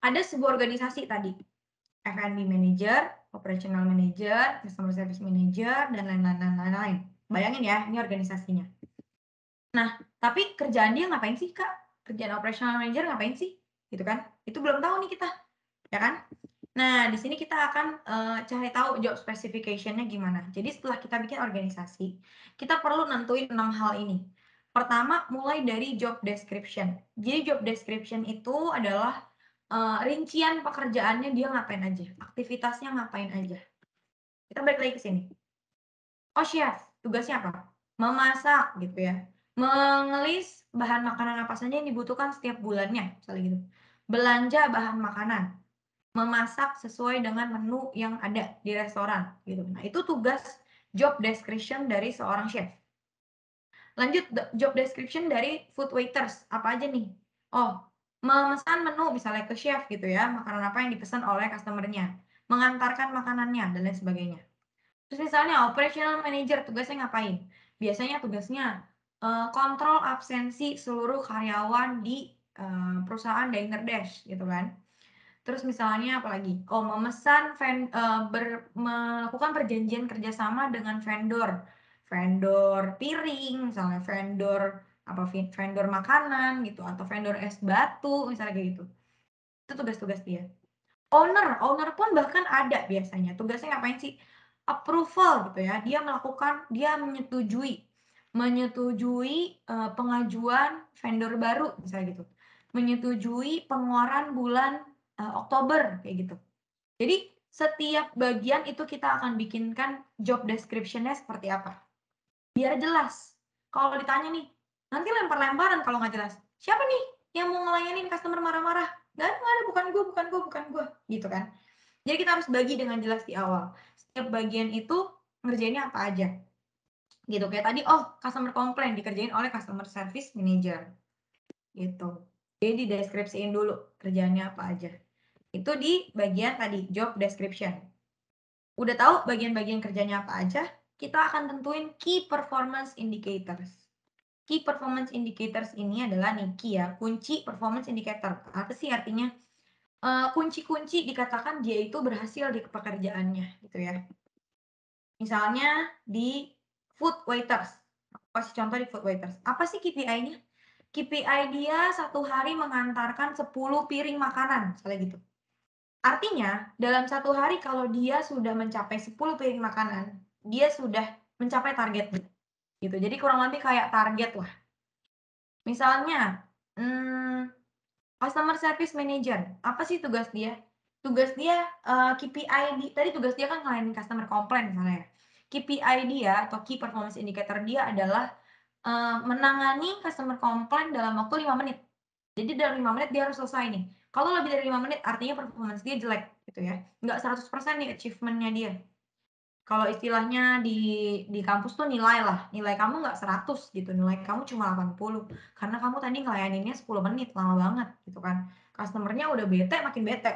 ada sebuah organisasi tadi. F&B Manager, Operational Manager, Customer Service Manager, dan lain-lain. Bayangin ya, ini organisasinya. Nah, tapi kerjaan dia ngapain sih, Kak? Kerjaan Operational Manager ngapain sih? Gitu kan? Itu belum tahu nih kita. Ya kan? Nah, di sini kita akan cari tahu job specification-nya gimana. Jadi setelah kita bikin organisasi, kita perlu nentuin 6 hal ini. Pertama, mulai dari job description. Jadi job description itu adalah rincian pekerjaannya dia ngapain aja, aktivitasnya ngapain aja. Kita balik lagi ke sini. Oh chef, tugasnya apa? Memasak gitu ya. Mengelis bahan makanan apa saja yang dibutuhkan setiap bulannya, misalnya gitu. Belanja bahan makanan. Memasak sesuai dengan menu yang ada di restoran gitu. Nah, itu tugas job description dari seorang chef. Lanjut job description dari food waiters. Apa aja nih? Oh, memesan menu misalnya ke chef gitu ya, makanan apa yang dipesan oleh customer-nya, mengantarkan makanannya dan lain sebagainya. Terus misalnya operational manager tugasnya ngapain? Biasanya tugasnya kontrol absensi seluruh karyawan di perusahaan Diner Dash gitu kan. Terus misalnya apalagi? Oh, memesan melakukan perjanjian kerjasama dengan vendor piring, misalnya vendor makanan gitu, atau vendor es batu, misalnya kayak gitu. Itu tugas-tugas dia. Owner pun bahkan ada biasanya. Tugasnya ngapain sih? Approval gitu ya. Dia menyetujui pengajuan vendor baru misalnya gitu. Menyetujui pengeluaran bulan Oktober kayak gitu. Jadi setiap bagian itu kita akan bikinkan job description-nya seperti apa. Biar jelas. Kalau ditanya nih, nanti lempar-lemparan kalau nggak jelas. Siapa nih yang mau ngelayanin customer marah-marah? Nggak ada, bukan gue. Gitu kan. Jadi kita harus bagi dengan jelas di awal. Setiap bagian itu ngerjainnya apa aja. Gitu. Kayak tadi, customer complaint dikerjain oleh customer service manager. Gitu. Jadi dideskripsiin dulu kerjaannya apa aja. Itu di bagian tadi, job description. Udah tahu bagian-bagian kerjanya apa aja, kita akan tentuin key performance indicators. Key performance indicators ini adalah nih key ya, kunci performance indicator. Apa sih artinya? Kunci-kunci dikatakan dia itu berhasil di pekerjaannya gitu ya. Misalnya di food waiters. Aku kasih contoh di food waiters. Apa sih KPI-nya? KPI dia satu hari mengantarkan 10 piring makanan, misalnya gitu. Artinya, dalam satu hari kalau dia sudah mencapai 10 piring makanan, dia sudah mencapai targetnya. Gitu. Jadi kurang lebih kayak target lah. Misalnya, customer service manager, apa sih tugas dia? Tugas dia KPI, tadi tugas dia kan ngelayanin customer complaint misalnya. KPI dia atau key performance indicator dia adalah menangani customer complaint dalam waktu 5 menit. Jadi dalam 5 menit dia harus selesai nih. Kalau lebih dari 5 menit artinya performance dia jelek gitu ya. Nggak 100% nih achievement-nya dia. Kalau istilahnya di kampus tuh nilai lah. Nilai kamu nggak 100 gitu. Nilai kamu cuma 80. Karena kamu tadi ngelayaninnya 10 menit. Lama banget gitu kan. Customer-nya udah bete makin bete.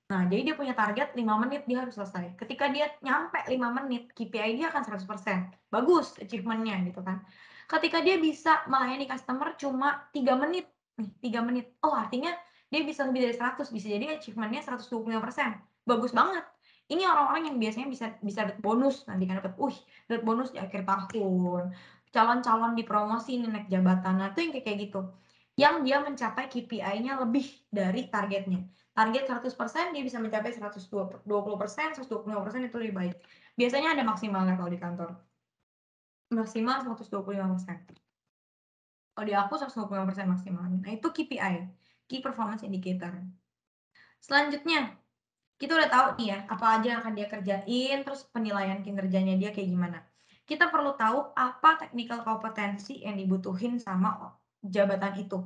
Nah, jadi dia punya target 5 menit dia harus selesai. Ketika dia nyampe 5 menit, KPI dia akan 100%. Bagus achievement-nya gitu kan. Ketika dia bisa melayani customer cuma 3 menit. Nih, 3 menit. Oh, artinya dia bisa lebih dari 100. Bisa jadi achievement-nya 125%. Bagus banget. Ini orang-orang yang biasanya bisa dapat bonus. Nanti kan dapat, dapat bonus di akhir tahun. Calon-calon dipromosi nih naik jabatan. Nah, itu yang kayak gitu. Yang dia mencapai KPI-nya lebih dari targetnya. Target 100% dia bisa mencapai 120%, 125% itu lebih baik. Biasanya ada maksimalnya kalau di kantor. Maksimal 125%. Kalau di aku 125% maksimalnya. Nah, itu KPI, Key Performance Indicator. Selanjutnya, kita udah tahu nih ya, apa aja yang akan dia kerjain, terus penilaian kinerjanya dia kayak gimana. Kita perlu tahu apa technical kompetensi yang dibutuhin sama jabatan itu.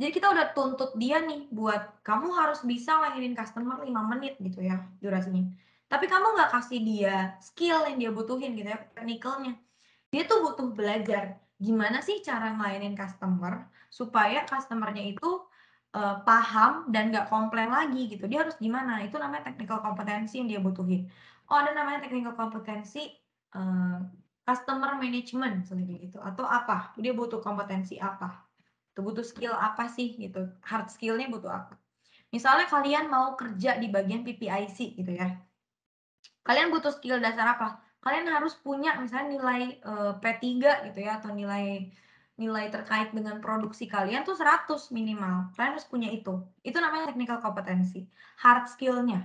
Jadi kita udah tuntut dia nih buat kamu harus bisa layanin customer 5 menit gitu ya durasinya. Tapi kamu nggak kasih dia skill yang dia butuhin gitu ya, technicalnya. Dia tuh butuh belajar gimana sih cara ngelayanin customer supaya customernya itu paham dan nggak komplain lagi gitu. Dia harus gimana? Itu namanya technical kompetensi yang dia butuhin. Oh, ada namanya technical kompetensi customer management gitu atau apa? Dia butuh kompetensi apa? Butuh skill apa sih gitu, hard skillnya butuh apa. Misalnya kalian mau kerja di bagian PPIC gitu ya, kalian butuh skill dasar apa? Kalian harus punya misalnya nilai P3 gitu ya, atau nilai terkait dengan produksi kalian tuh 100 minimal. Kalian harus punya itu namanya technical kompetensi, hard skillnya.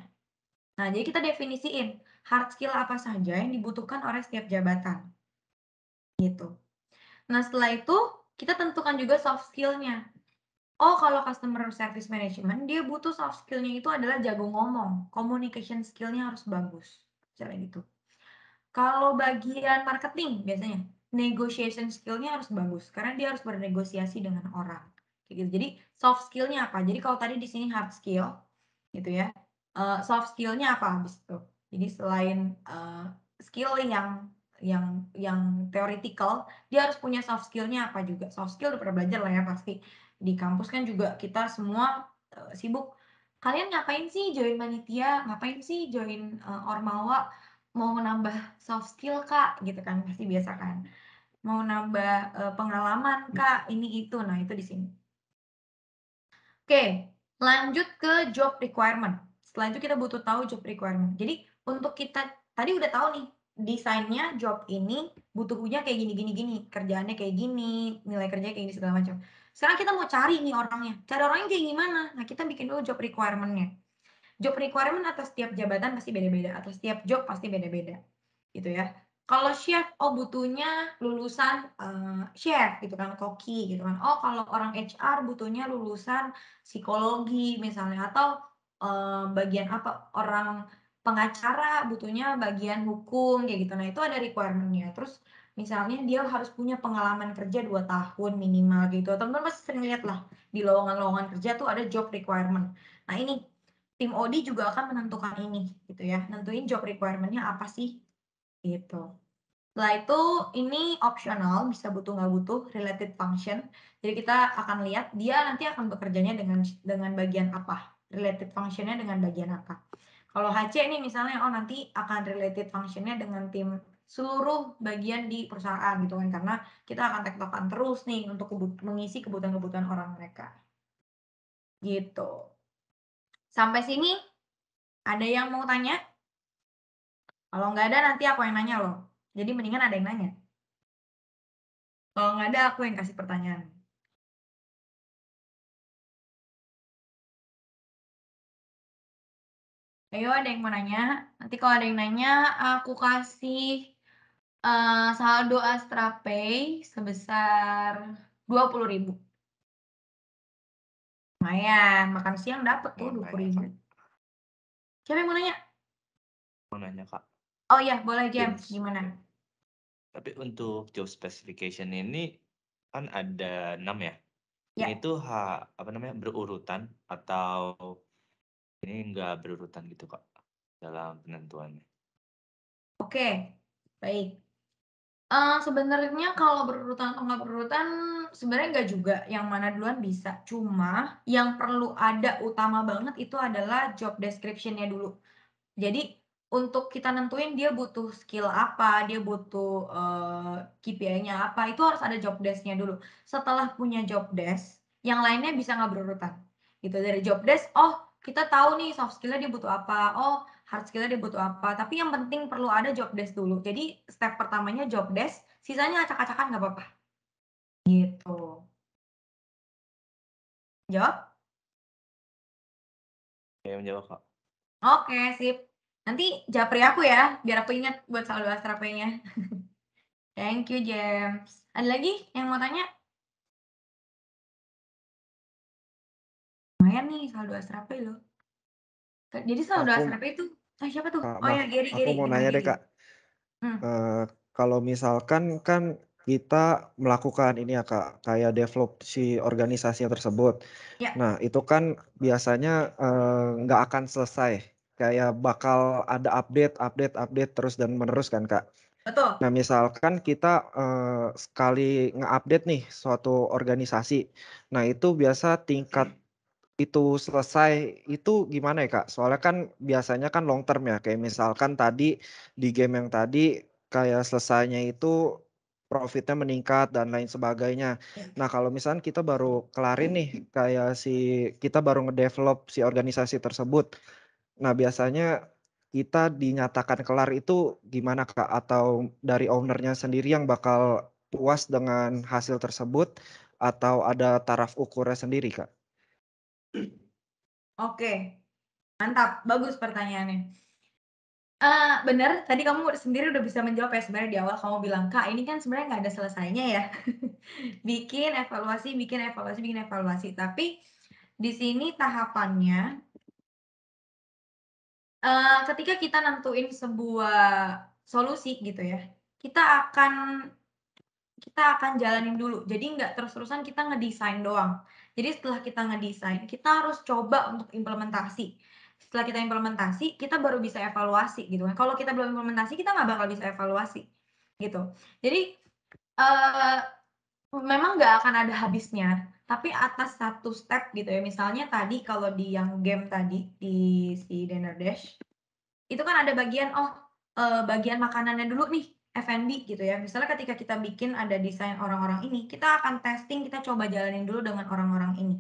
Nah, jadi kita definisiin hard skill apa saja yang dibutuhkan oleh setiap jabatan gitu. Nah, setelah itu kita tentukan juga soft skillnya. Oh, kalau customer service management, dia butuh soft skill-nya itu adalah jago ngomong. Communication skill-nya harus bagus. Misalnya gitu. Kalau bagian marketing, biasanya, negotiation skill-nya harus bagus. Karena dia harus bernegosiasi dengan orang. Kayak gitu. Jadi, soft skill-nya apa? Jadi, kalau tadi di sini hard skill, gitu ya. Soft skill-nya apa habis itu? Jadi, selain skill yang theoretical, dia harus punya soft skill-nya apa juga. Soft skill udah pernah belajar lah ya pasti. Di kampus kan juga kita semua sibuk. Kalian ngapain sih join panitia? Ngapain sih join Ormawa? Mau nambah soft skill Kak, gitu kan. Pasti biasa kan. Mau nambah pengalaman Kak, ini itu. Nah, itu di sini. Oke, lanjut ke job requirement. Setelah itu kita butuh tahu job requirement. Jadi untuk kita tadi udah tahu nih desainnya job ini butuhnya kayak gini, kerjaannya kayak gini, nilai kerjanya kayak gini segala macam. Sekarang kita mau cari nih orangnya. Cari orangnya kayak gimana? Nah, kita bikin dulu job requirement-nya. Job requirement atas setiap jabatan pasti beda-beda, atau setiap job pasti beda-beda. Gitu ya. Kalau chef, butuhnya lulusan chef gitu kan, koki gitu kan. Oh, kalau orang HR butuhnya lulusan psikologi misalnya, atau bagian apa, orang pengacara butuhnya bagian hukum kayak gitu. Nah, itu ada requirement-nya. Terus misalnya dia harus punya pengalaman kerja 2 tahun minimal gitu. Teman-teman pasti sering lihat lah di lowongan-lowongan kerja tuh ada job requirement. Nah, ini tim OD juga akan menentukan ini gitu ya. Nentuin job requirement-nya apa sih gitu. Setelah itu ini optional, bisa butuh nggak butuh, related function. Jadi kita akan lihat dia nanti akan bekerjanya dengan bagian apa, related functionnya dengan bagian apa. Kalau HC nih misalnya, oh nanti akan related functionnya dengan tim seluruh bagian di perusahaan gitu kan, karena kita akan tektokan terus nih untuk mengisi kebutuhan-kebutuhan orang mereka. Gitu. Sampai sini ada yang mau tanya? Kalau nggak ada nanti aku yang nanya loh. Jadi mendingan ada yang nanya. Kalau nggak ada aku yang kasih pertanyaan. Ayo ada yang mau nanya? Nanti kalau ada yang nanya aku kasih saldo Astra Pay sebesar 20.000. Lumayan, makan siang dapet tuh Mau 20.000. nanya, Kak. Siapa yang mau nanya? Mau nanya, Kak. Oh iya, boleh James. James. Gimana? Tapi untuk job specification ini kan ada 6 ya. Ya. Ini tuh berurutan atau ini enggak berurutan gitu, Kak, dalam penentuannya? Oke, baik. Sebenarnya kalau berurutan atau nggak berurutan, sebenarnya nggak juga, yang mana duluan bisa. Cuma yang perlu ada utama banget itu adalah job description-nya dulu. Jadi untuk kita nentuin dia butuh skill apa, dia butuh KPI-nya apa, itu harus ada job desk-nya dulu. Setelah punya job desk, yang lainnya bisa nggak berurutan. Gitu dari job desk, oh kita tahu nih soft skill-nya dia butuh apa, oh hard skill-nya dia butuh apa. Tapi yang penting perlu ada job desk dulu. Jadi step pertamanya job desk, sisanya acak-acakan nggak apa-apa. Gitu. Jawab? Saya menjawab, Kak. Oke, sip. Nanti japri aku ya, biar aku ingat buat saldo Astra Pay-nya. Thank you, James. Ada lagi yang mau tanya? Lumayan nih saldo Astra Pay loh. Jadi saldo Astra Pay itu, siapa tuh? Kak, Oh ya, Gary, aku mau gimana nanya deh Gary? Kak. Kalau misalkan kan kita melakukan ini ya Kak, kayak develop si organisasi tersebut. Ya. Nah itu kan biasanya nggak akan selesai, kayak bakal ada update terus dan menerus kan Kak. Betul. Nah misalkan kita sekali nge-update nih suatu organisasi, nah itu biasa tingkat itu selesai itu gimana ya Kak? Soalnya kan biasanya kan long term ya, kayak misalkan tadi di game yang tadi kayak selesainya itu profitnya meningkat dan lain sebagainya. Ya. Nah kalau misalkan kita baru kelarin nih kayak kita baru ngedevelop si organisasi tersebut. Nah biasanya kita dinyatakan kelar itu gimana Kak? Atau dari ownernya sendiri yang bakal puas dengan hasil tersebut atau ada taraf ukurnya sendiri Kak? Oke, mantap, bagus pertanyaannya. Bener, tadi kamu sendiri udah bisa menjawab ya sebenarnya di awal kamu bilang, Kak ini kan sebenarnya nggak ada selesainya ya. bikin evaluasi. Tapi di sini tahapannya, ketika kita nentuin sebuah solusi gitu ya, kita akan jalanin dulu. Jadi nggak terus-terusan kita ngedesain doang. Jadi setelah kita ngedesain, kita harus coba untuk implementasi. Setelah kita implementasi, kita baru bisa evaluasi gitu kan. Kalau kita belum implementasi, kita nggak bakal bisa evaluasi gitu. Jadi memang nggak akan ada habisnya. Tapi atas satu step gitu ya. Misalnya tadi kalau di yang game tadi di si Dinner Dash, itu kan ada bagian bagian makanannya dulu nih. F&B gitu ya. Misalnya ketika kita bikin ada desain orang-orang ini, kita akan testing, kita coba jalanin dulu dengan orang-orang ini.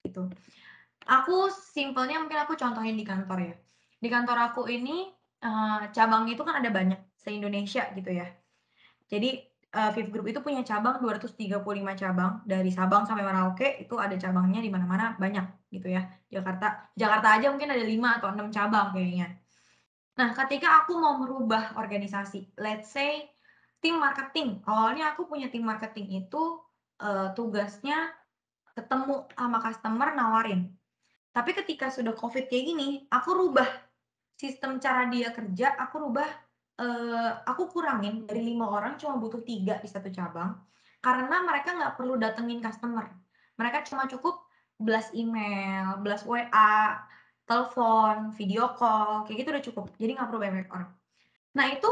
Gitu. Aku simpelnya mungkin aku contohin di kantor ya. Di kantor aku ini cabang itu kan ada banyak se-Indonesia gitu ya. Jadi Viv Group itu punya cabang 235 cabang dari Sabang sampai Merauke itu ada cabangnya di mana-mana banyak gitu ya. Jakarta aja mungkin ada 5 atau 6 cabang kayaknya. Nah, ketika aku mau merubah organisasi, let's say tim marketing. Awalnya aku punya tim marketing itu tugasnya ketemu sama customer nawarin. Tapi ketika sudah Covid kayak gini, aku rubah sistem cara dia kerja, aku kurangin dari 5 orang cuma butuh 3 di satu cabang. Karena mereka nggak perlu datengin customer. Mereka cuma cukup blast email, blast WA, telepon, video call, kayak gitu udah cukup. Jadi nggak perlu banyak orang. Nah itu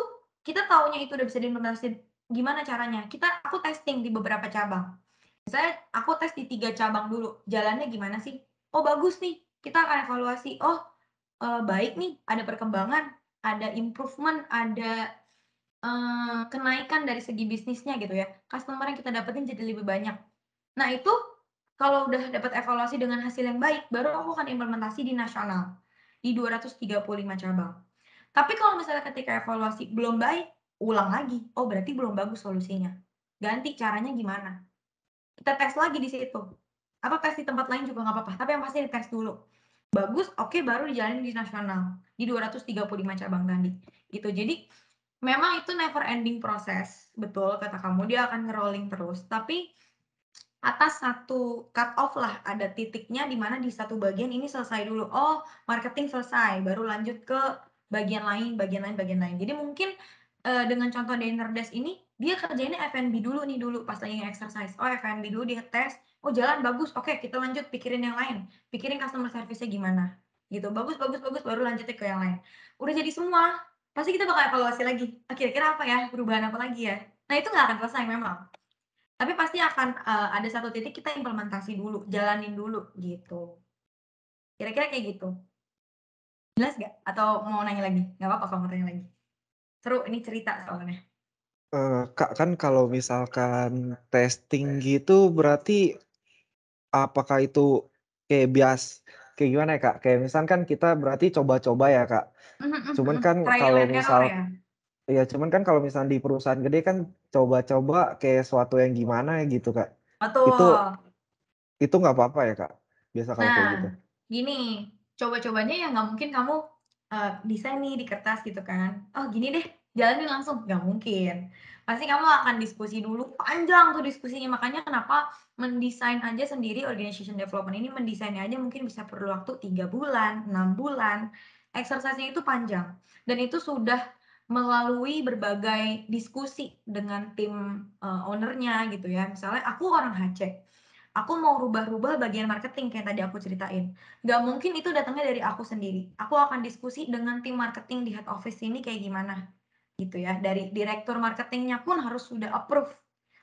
kita taunya itu udah bisa diimplementasi, gimana caranya? Aku testing di beberapa cabang. Misalnya aku tes di 3 cabang dulu, jalannya gimana sih? Oh bagus nih, kita akan evaluasi. Oh baik nih, ada perkembangan, ada improvement, ada kenaikan dari segi bisnisnya gitu ya. Customer yang kita dapetin jadi lebih banyak. Nah itu kalau udah dapat evaluasi dengan hasil yang baik, baru aku akan implementasi di nasional di 235 cabang. Tapi kalau misalnya ketika evaluasi belum baik, ulang lagi. Oh berarti belum bagus solusinya. Ganti caranya gimana? Kita tes lagi di situ. Atau tes di tempat lain juga nggak apa-apa. Tapi yang pasti dites dulu. Bagus, oke, baru dijalanin di nasional di 235 cabang tadi. Gitu. Jadi memang itu never ending proses, betul kata kamu. Dia akan ngerolling terus. Tapi atas satu cut off lah, ada titiknya di mana di satu bagian ini selesai dulu. Oh, marketing selesai, baru lanjut ke bagian lain. Jadi mungkin dengan contoh dinner desk ini, dia kerjainnya F&B dulu nih pas lagi exercise. Oh, F&B dulu dia tes. Oh, jalan bagus. Oke, kita lanjut pikirin yang lain. Pikirin customer service-nya gimana. Gitu. Bagus, baru lanjutnya ke yang lain. Udah jadi semua, pasti kita bakal evaluasi lagi. Kira-kira apa ya? Perubahan apa lagi ya? Nah, itu nggak akan selesai memang. Tapi pasti akan ada satu titik kita implementasi dulu, jalanin dulu gitu. Kira-kira kayak gitu. Jelas nggak? Atau mau nanya lagi? Nggak apa-apa kalau mau tanya lagi. Seru, ini cerita soalnya. Kak, kan kalau misalkan testing gitu berarti apakah itu kayak gimana ya Kak? Kayak misalkan kan kita berarti coba-coba ya Kak. Cuman kan Trial kalau and error ya? cuman kan kalau misalnya di perusahaan gede kan coba-coba kayak suatu yang gimana gitu Kak. Betul. Itu nggak apa-apa ya Kak? Biasa kalau kayak gitu. Nah, gini, coba-cobanya ya nggak mungkin kamu desain nih di kertas gitu kan. Oh gini deh, jalanin langsung. Nggak mungkin. Pasti kamu akan diskusi dulu, panjang tuh diskusinya. Makanya kenapa mendesain aja sendiri organization development ini, mendesainnya aja mungkin bisa perlu waktu 3 bulan, 6 bulan. Exercise-nya itu panjang. Dan itu sudah melalui berbagai diskusi dengan tim ownernya gitu ya. Misalnya aku orang HC, aku mau rubah-rubah bagian marketing kayak tadi aku ceritain. Nggak mungkin itu datangnya dari aku sendiri. Aku akan diskusi dengan tim marketing di head office ini kayak gimana gitu ya. Dari direktur marketingnya pun harus sudah approve,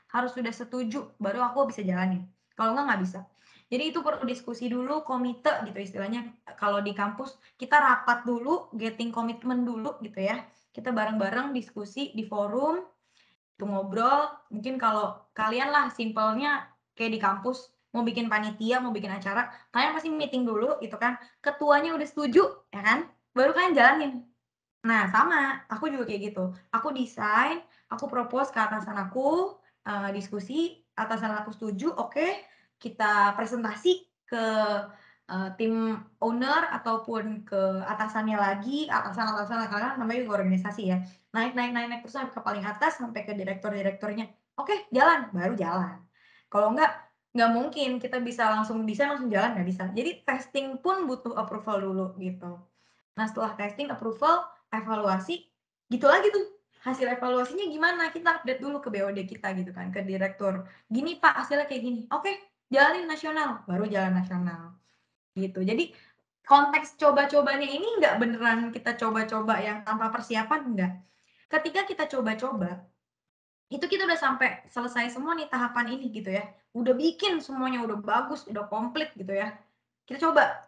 harus sudah setuju, baru aku bisa jalanin. Kalau nggak bisa. Jadi itu perlu diskusi dulu, komite gitu istilahnya. Kalau di kampus kita rapat dulu, getting komitmen dulu gitu ya. Kita bareng-bareng diskusi di forum, itu ngobrol. Mungkin kalau kalian lah simpelnya kayak di kampus mau bikin panitia, mau bikin acara, kalian pasti meeting dulu gitu kan. Ketuanya udah setuju, ya kan? Baru kalian jalanin. Nah, sama, aku juga kayak gitu. Aku desain, aku propose ke atasan aku, diskusi, atasan aku setuju, oke, kita presentasi ke tim owner ataupun ke atasannya lagi, atasan-atasan karena namanya juga organisasi ya. Naik terus sampai ke paling atas sampai ke direkturnya. Oke, jalan, baru jalan. Kalau nggak mungkin kita bisa langsung jalan, nggak bisa. Jadi testing pun butuh approval dulu gitu. Nah, setelah testing, approval, evaluasi, gitu lagi tuh. Hasil evaluasinya gimana? Kita update dulu ke BOD kita gitu kan, ke direktur. Gini Pak, hasilnya kayak gini. Oke, jalanin nasional, baru jalan nasional. Gitu. Jadi konteks coba-cobanya ini nggak beneran kita coba-coba yang tanpa persiapan, enggak. Ketika kita coba-coba, itu kita udah sampai selesai semua nih tahapan ini gitu ya. Udah bikin semuanya udah bagus, udah komplit gitu ya. Kita coba,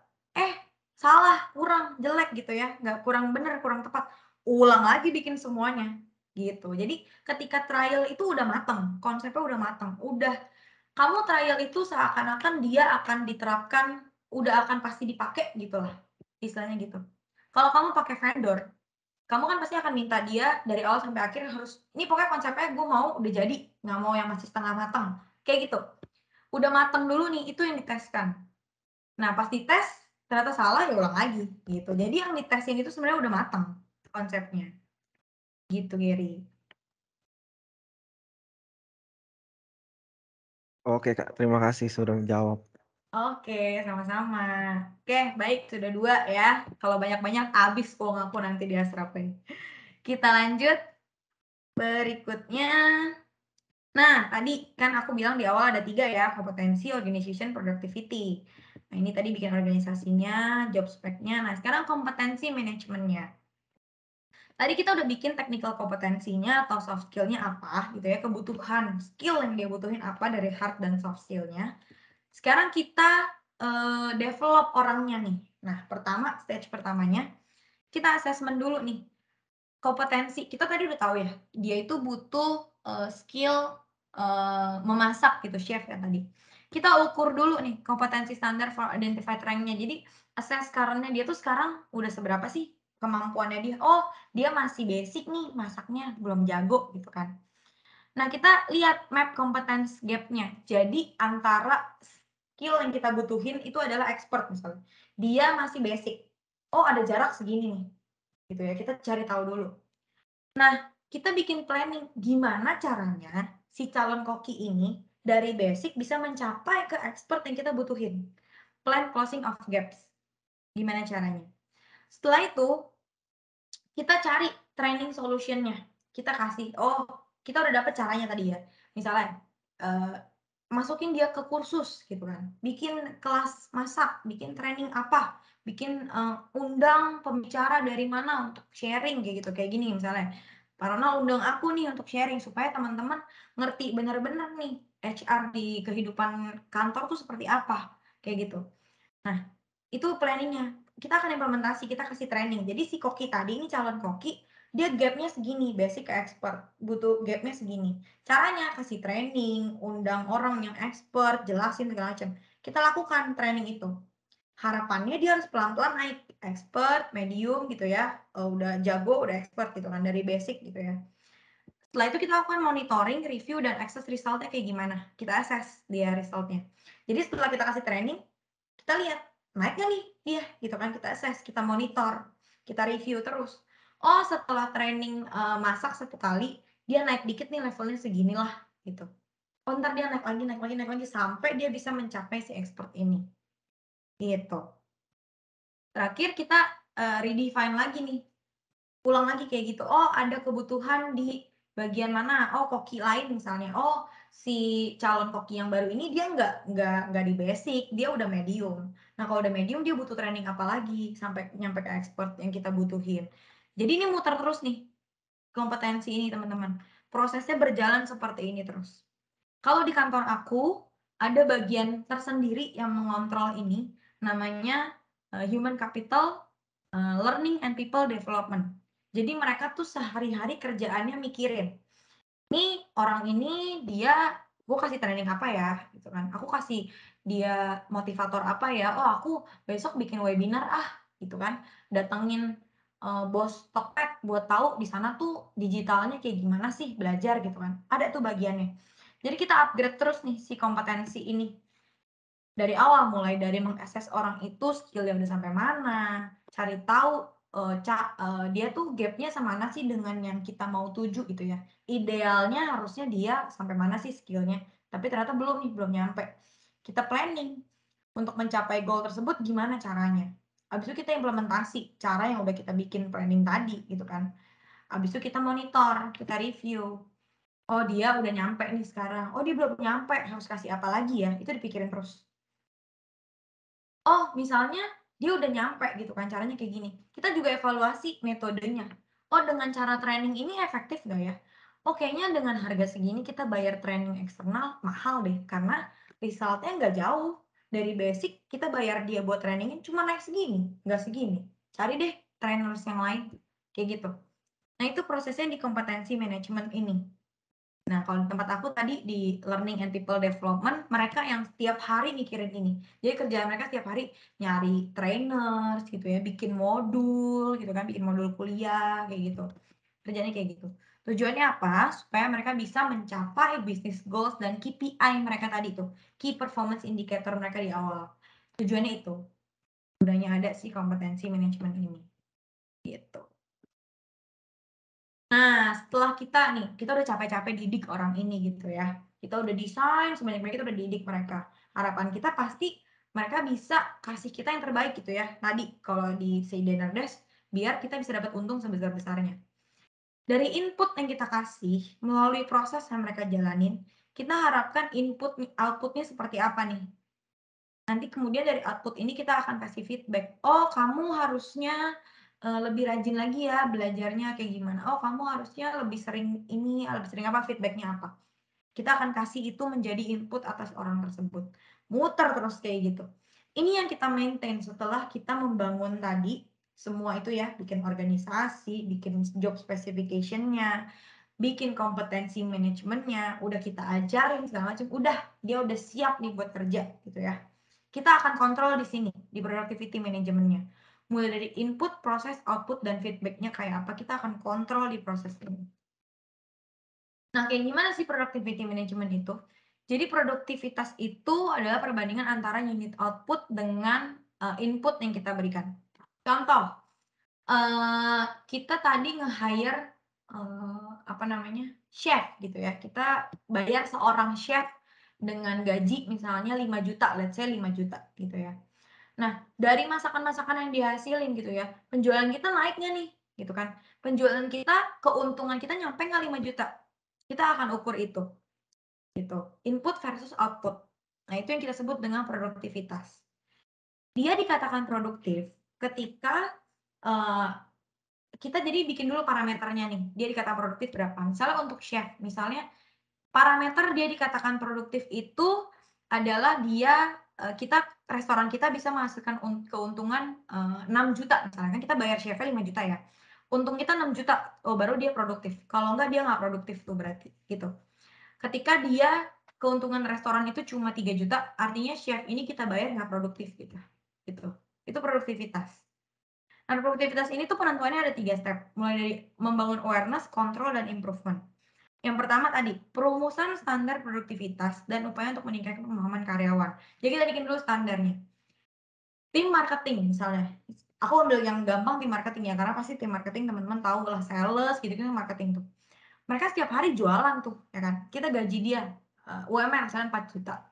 salah, kurang, jelek gitu ya, nggak kurang bener, kurang tepat. Ulang lagi bikin semuanya gitu. Jadi ketika trial itu udah mateng, konsepnya udah mateng, udah kamu trial itu seakan-akan dia akan diterapkan, udah akan pasti dipakai gitu lah, istilahnya gitu. Kalau kamu pakai vendor, kamu kan pasti akan minta dia dari awal sampai akhir harus, ini pokoknya konsepnya gue mau udah jadi, nggak mau yang masih setengah matang, kayak gitu. Udah mateng dulu nih, itu yang diteskan. Nah, pas dites ternyata salah ya ulang lagi gitu. Jadi yang ditesin itu sebenarnya udah matang konsepnya. Gitu, Gary. Oke Kak, terima kasih sudah menjawab. Oke, sama-sama. Oke, baik, sudah 2 ya. Kalau banyak-banyak habis kok ngaku nanti di Asrapen. Kita lanjut berikutnya. Nah, tadi kan aku bilang di awal ada 3 ya, kompetensi, organization, productivity. Nah, ini tadi bikin organisasinya, job spec-nya. Nah, sekarang kompetensi manajemennya. Tadi kita udah bikin technical kompetensinya atau soft skill-nya apa gitu ya, kebutuhan skill yang dia butuhin apa dari hard dan soft skill-nya. Sekarang kita develop orangnya nih. Nah, stage pertamanya kita assessment dulu nih. Kompetensi kita tadi udah tahu ya, dia itu butuh skill memasak gitu, chef ya tadi. Kita ukur dulu nih kompetensi standar for identified rank-nya. Jadi assess current-nya dia tuh sekarang udah seberapa sih kemampuannya dia. Oh, dia masih basic nih masaknya, belum jago gitu kan. Nah, kita lihat map competence gap-nya. Jadi antara skill yang kita butuhin itu adalah expert misalnya. Dia masih basic. Oh, ada jarak segini nih. Gitu ya, kita cari tahu dulu. Nah, kita bikin planning gimana caranya si calon koki ini dari basic bisa mencapai ke expert yang kita butuhin. Plan closing of gaps. Gimana caranya? Setelah itu, kita cari training solution-nya. Kita kasih, oh, kita udah dapet caranya tadi ya. Misalnya, masukin dia ke kursus gitu kan. Bikin kelas masak, bikin training apa, bikin undang pembicara dari mana untuk sharing kayak gitu. Kayak gini misalnya. Pak Ronald undang aku nih untuk sharing supaya teman-teman ngerti bener-bener nih HR di kehidupan kantor tuh seperti apa. Kayak gitu. Nah, itu planningnya. Kita akan implementasi, kita kasih training. Jadi si koki tadi, ini calon koki, dia gapnya segini, basic ke expert. Butuh gapnya segini. Caranya kasih training, undang orang yang expert, jelasin segala macam. Kita lakukan training itu. Harapannya dia harus pelan-pelan naik expert, medium gitu ya. Udah jago, udah expert gitu kan, dari basic gitu ya. Setelah itu kita lakukan monitoring, review, dan access resultnya kayak gimana. Kita assess dia resultnya. Jadi setelah kita kasih training, kita lihat naik nggak nih dia gitu kan, kita assess, kita monitor, kita review terus. Oh, setelah training masak 1 kali dia naik dikit nih levelnya segini lah gitu. Oh, ntar dia naik lagi sampai dia bisa mencapai si expert ini gitu. Terakhir kita redefine lagi nih, ulang lagi kayak gitu. Oh, ada kebutuhan di bagian mana? Oh, koki lain misalnya. Oh, si calon koki yang baru ini dia nggak di basic, dia udah medium. Nah, kalau udah medium dia butuh training apa lagi sampai nyampe ke expert yang kita butuhin. Jadi ini muter terus nih kompetensi ini teman-teman. Prosesnya berjalan seperti ini terus. Kalau di kantor aku ada bagian tersendiri yang mengontrol ini, namanya Human Capital Learning and People Development. Jadi mereka tuh sehari-hari kerjaannya mikirin, nih orang ini dia, gue kasih training apa ya gitu kan, aku kasih dia motivator apa ya, oh aku besok bikin webinar gitu kan, datengin bos Tokped buat tahu di sana tuh digitalnya kayak gimana sih, belajar gitu kan, ada tuh bagiannya. Jadi kita upgrade terus nih si kompetensi ini dari awal, mulai dari mengakses orang itu skillnya udah sampai mana, cari tahu dia tuh gapnya sama mana sih dengan yang kita mau tuju gitu ya. Idealnya harusnya dia sampai mana sih skillnya, tapi ternyata belum nyampe. Kita planning untuk mencapai goal tersebut gimana caranya. Habis itu kita implementasi cara yang udah kita bikin planning tadi gitu kan. Habis itu kita monitor, kita review. Oh, dia udah nyampe nih sekarang. Oh, dia belum nyampe, harus kasih apa lagi ya? Itu dipikirin terus. Oh, misalnya dia udah nyampe gitu kan, caranya kayak gini. Kita juga evaluasi metodenya. Oh, dengan cara training ini efektif nggak ya? Oh, kayaknya dengan harga segini kita bayar training eksternal mahal deh, karena resultnya nggak jauh. Dari basic kita bayar dia buat trainingin cuma naik segini, nggak segini. Cari deh trainers yang lain, kayak gitu. Nah, itu prosesnya di kompetensi manajemen ini. Nah, kalau di tempat aku tadi di Learning and People Development, mereka yang setiap hari mikirin ini. Jadi kerjaan mereka setiap hari nyari trainers gitu ya, bikin modul gitu kan, bikin modul kuliah kayak gitu. Kerjanya kayak gitu. Tujuannya apa? Supaya mereka bisa mencapai business goals dan KPI mereka tadi tuh, key performance indicator mereka di awal. Tujuannya itu. Udahnya ada sih kompetensi manajemen ini. Gitu. Nah, setelah kita udah capek-capek didik orang ini gitu ya. Kita udah desain sebanyak-banyak, kita udah didik mereka. Harapan kita pasti mereka bisa kasih kita yang terbaik gitu ya. Tadi kalau di si dinner desk, biar kita bisa dapat untung sebesar-besarnya. Dari input yang kita kasih, melalui proses yang mereka jalanin, kita harapkan outputnya seperti apa nih. Nanti kemudian dari output ini kita akan kasih feedback. Oh, kamu harusnya lebih rajin lagi ya belajarnya kayak gimana. Oh, kamu harusnya lebih sering ini, lebih sering apa, feedback-nya apa. Kita akan kasih itu menjadi input atas orang tersebut. Muter terus kayak gitu. Ini yang kita maintain setelah kita membangun tadi semua itu ya, bikin organisasi, bikin job specification-nya, bikin kompetensi manajemennya, udah kita ajarin segala macam, udah dia udah siap nih buat kerja gitu ya. Kita akan kontrol di sini, di productivity manajemennya. Mulai dari input, proses, output, dan feedback-nya kayak apa, kita akan kontrol di proses ini. Nah, kayak gimana sih productivity management itu? Jadi produktivitas itu adalah perbandingan antara unit output dengan input yang kita berikan. Contoh, kita tadi nge-hire chef gitu ya. Kita bayar seorang chef dengan gaji misalnya 5 juta, let's say 5 juta gitu ya. Nah, dari masakan-masakan yang dihasilin gitu ya, penjualan kita naik nggak nih? Gitu kan. Penjualan kita, keuntungan kita nyampe nggak 5 juta? Kita akan ukur itu. Gitu. Input versus output. Nah, itu yang kita sebut dengan produktivitas. Dia dikatakan produktif ketika kita jadi bikin dulu parameternya nih. Dia dikatakan produktif berapa? Misalnya untuk chef, misalnya parameter dia dikatakan produktif itu adalah dia restoran kita bisa menghasilkan keuntungan 6 juta misalnya, kan kita bayar chefnya 5 juta ya. Untung kita 6 juta, oh baru dia produktif. Kalau enggak dia nggak produktif tuh berarti gitu. Ketika dia keuntungan restoran itu cuma 3 juta, artinya chef ini kita bayar nggak produktif gitu. Gitu. Itu produktivitas. Nah, produktivitas ini tuh penentuannya ada 3 step, mulai dari membangun awareness, control, dan improvement. Yang pertama tadi, perumusan standar produktivitas dan upaya untuk meningkatkan pemahaman karyawan. Jadi kita bikin dulu standarnya. Tim marketing misalnya, aku ambil yang gampang tim marketing ya, karena pasti tim marketing teman-teman tahu lah, sales gitu kan marketing tuh. Mereka setiap hari jualan tuh, ya kan? Kita gaji dia, UMR misalnya 4 juta.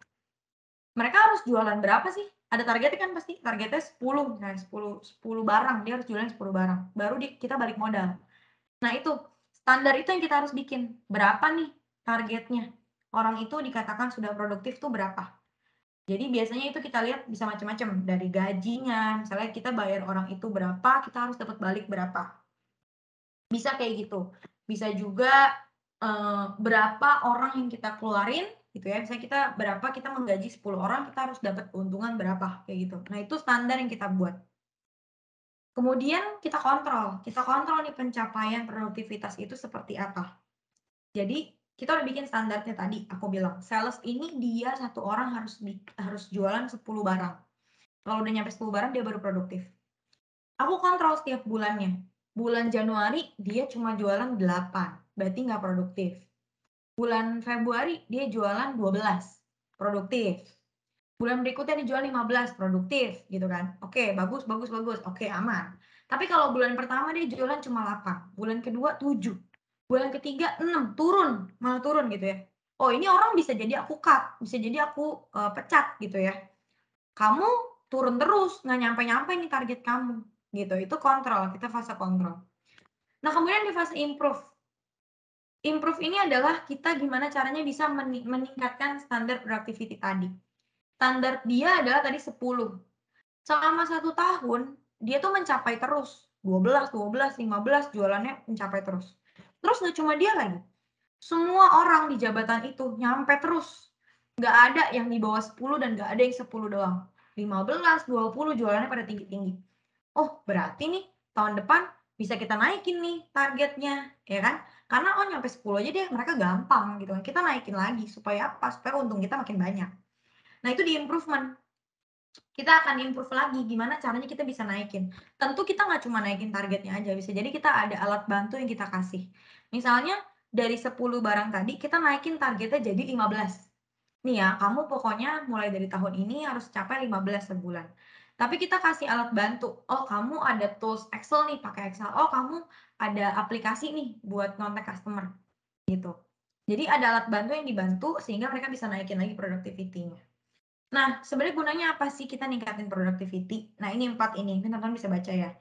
Mereka harus jualan berapa sih? Ada targetnya kan pasti, targetnya 10, misalnya 10 barang, dia harus jualan 10 barang. Baru kita balik modal. Nah itu, standar itu yang kita harus bikin. Berapa nih targetnya? Orang itu dikatakan sudah produktif tuh berapa? Jadi biasanya itu kita lihat bisa macam-macam. Dari gajinya, misalnya kita bayar orang itu berapa, kita harus dapat balik berapa. Bisa kayak gitu. Bisa juga berapa orang yang kita keluarin gitu ya. Misalnya kita menggaji 10 orang, kita harus dapat keuntungan berapa kayak gitu. Nah, itu standar yang kita buat. Kemudian kita kontrol nih pencapaian produktivitas itu seperti apa. Jadi kita udah bikin standarnya tadi, aku bilang sales ini dia satu orang harus jualan 10 barang. Kalau udah nyampe 10 barang dia baru produktif. Aku kontrol setiap bulannya. Bulan Januari dia cuma jualan 8, berarti nggak produktif. Bulan Februari dia jualan 12, produktif. Bulan berikutnya dijual 15, produktif gitu kan. Oke, bagus. Oke, aman. Tapi kalau bulan pertama dia jualan cuma 8, bulan kedua 7, bulan ketiga 6, malah turun gitu ya. Oh, ini orang bisa jadi aku cut, bisa jadi aku pecat gitu ya. Kamu turun terus, nggak nyampe-nyampe nih target kamu gitu. Itu kontrol, kita fase kontrol. Nah, kemudian di fase improve. Improve ini adalah kita gimana caranya bisa meningkatkan standar productivity tadi. Standar dia adalah tadi 10. Selama 1 tahun, dia tuh mencapai terus. 12, 15 jualannya mencapai terus. Terus nggak cuma dia lagi. Semua orang di jabatan itu nyampe terus. Nggak ada yang di bawah 10 dan nggak ada yang 10 doang. 15, 20 jualannya pada tinggi-tinggi. Oh, berarti nih tahun depan bisa kita naikin nih targetnya, ya kan? Karena nyampe 10 aja deh mereka gampang gitu kan. Kita naikin lagi supaya apa? Supaya untung kita makin banyak. Nah, itu di improvement. Kita akan improve lagi gimana caranya kita bisa naikin. Tentu kita nggak cuma naikin targetnya aja, bisa jadi kita ada alat bantu yang kita kasih. Misalnya dari 10 barang tadi kita naikin targetnya jadi 15. Nih ya, kamu pokoknya mulai dari tahun ini harus capai 15 sebulan. Tapi kita kasih alat bantu. Oh, kamu ada tools Excel nih, pakai Excel. Oh, kamu ada aplikasi nih buat kontak customer gitu. Jadi ada alat bantu yang dibantu sehingga mereka bisa naikin lagi productivity-nya. Nah, sebenarnya gunanya apa sih kita ningkatin productivity? Nah, ini 4 ini, teman-teman bisa baca ya.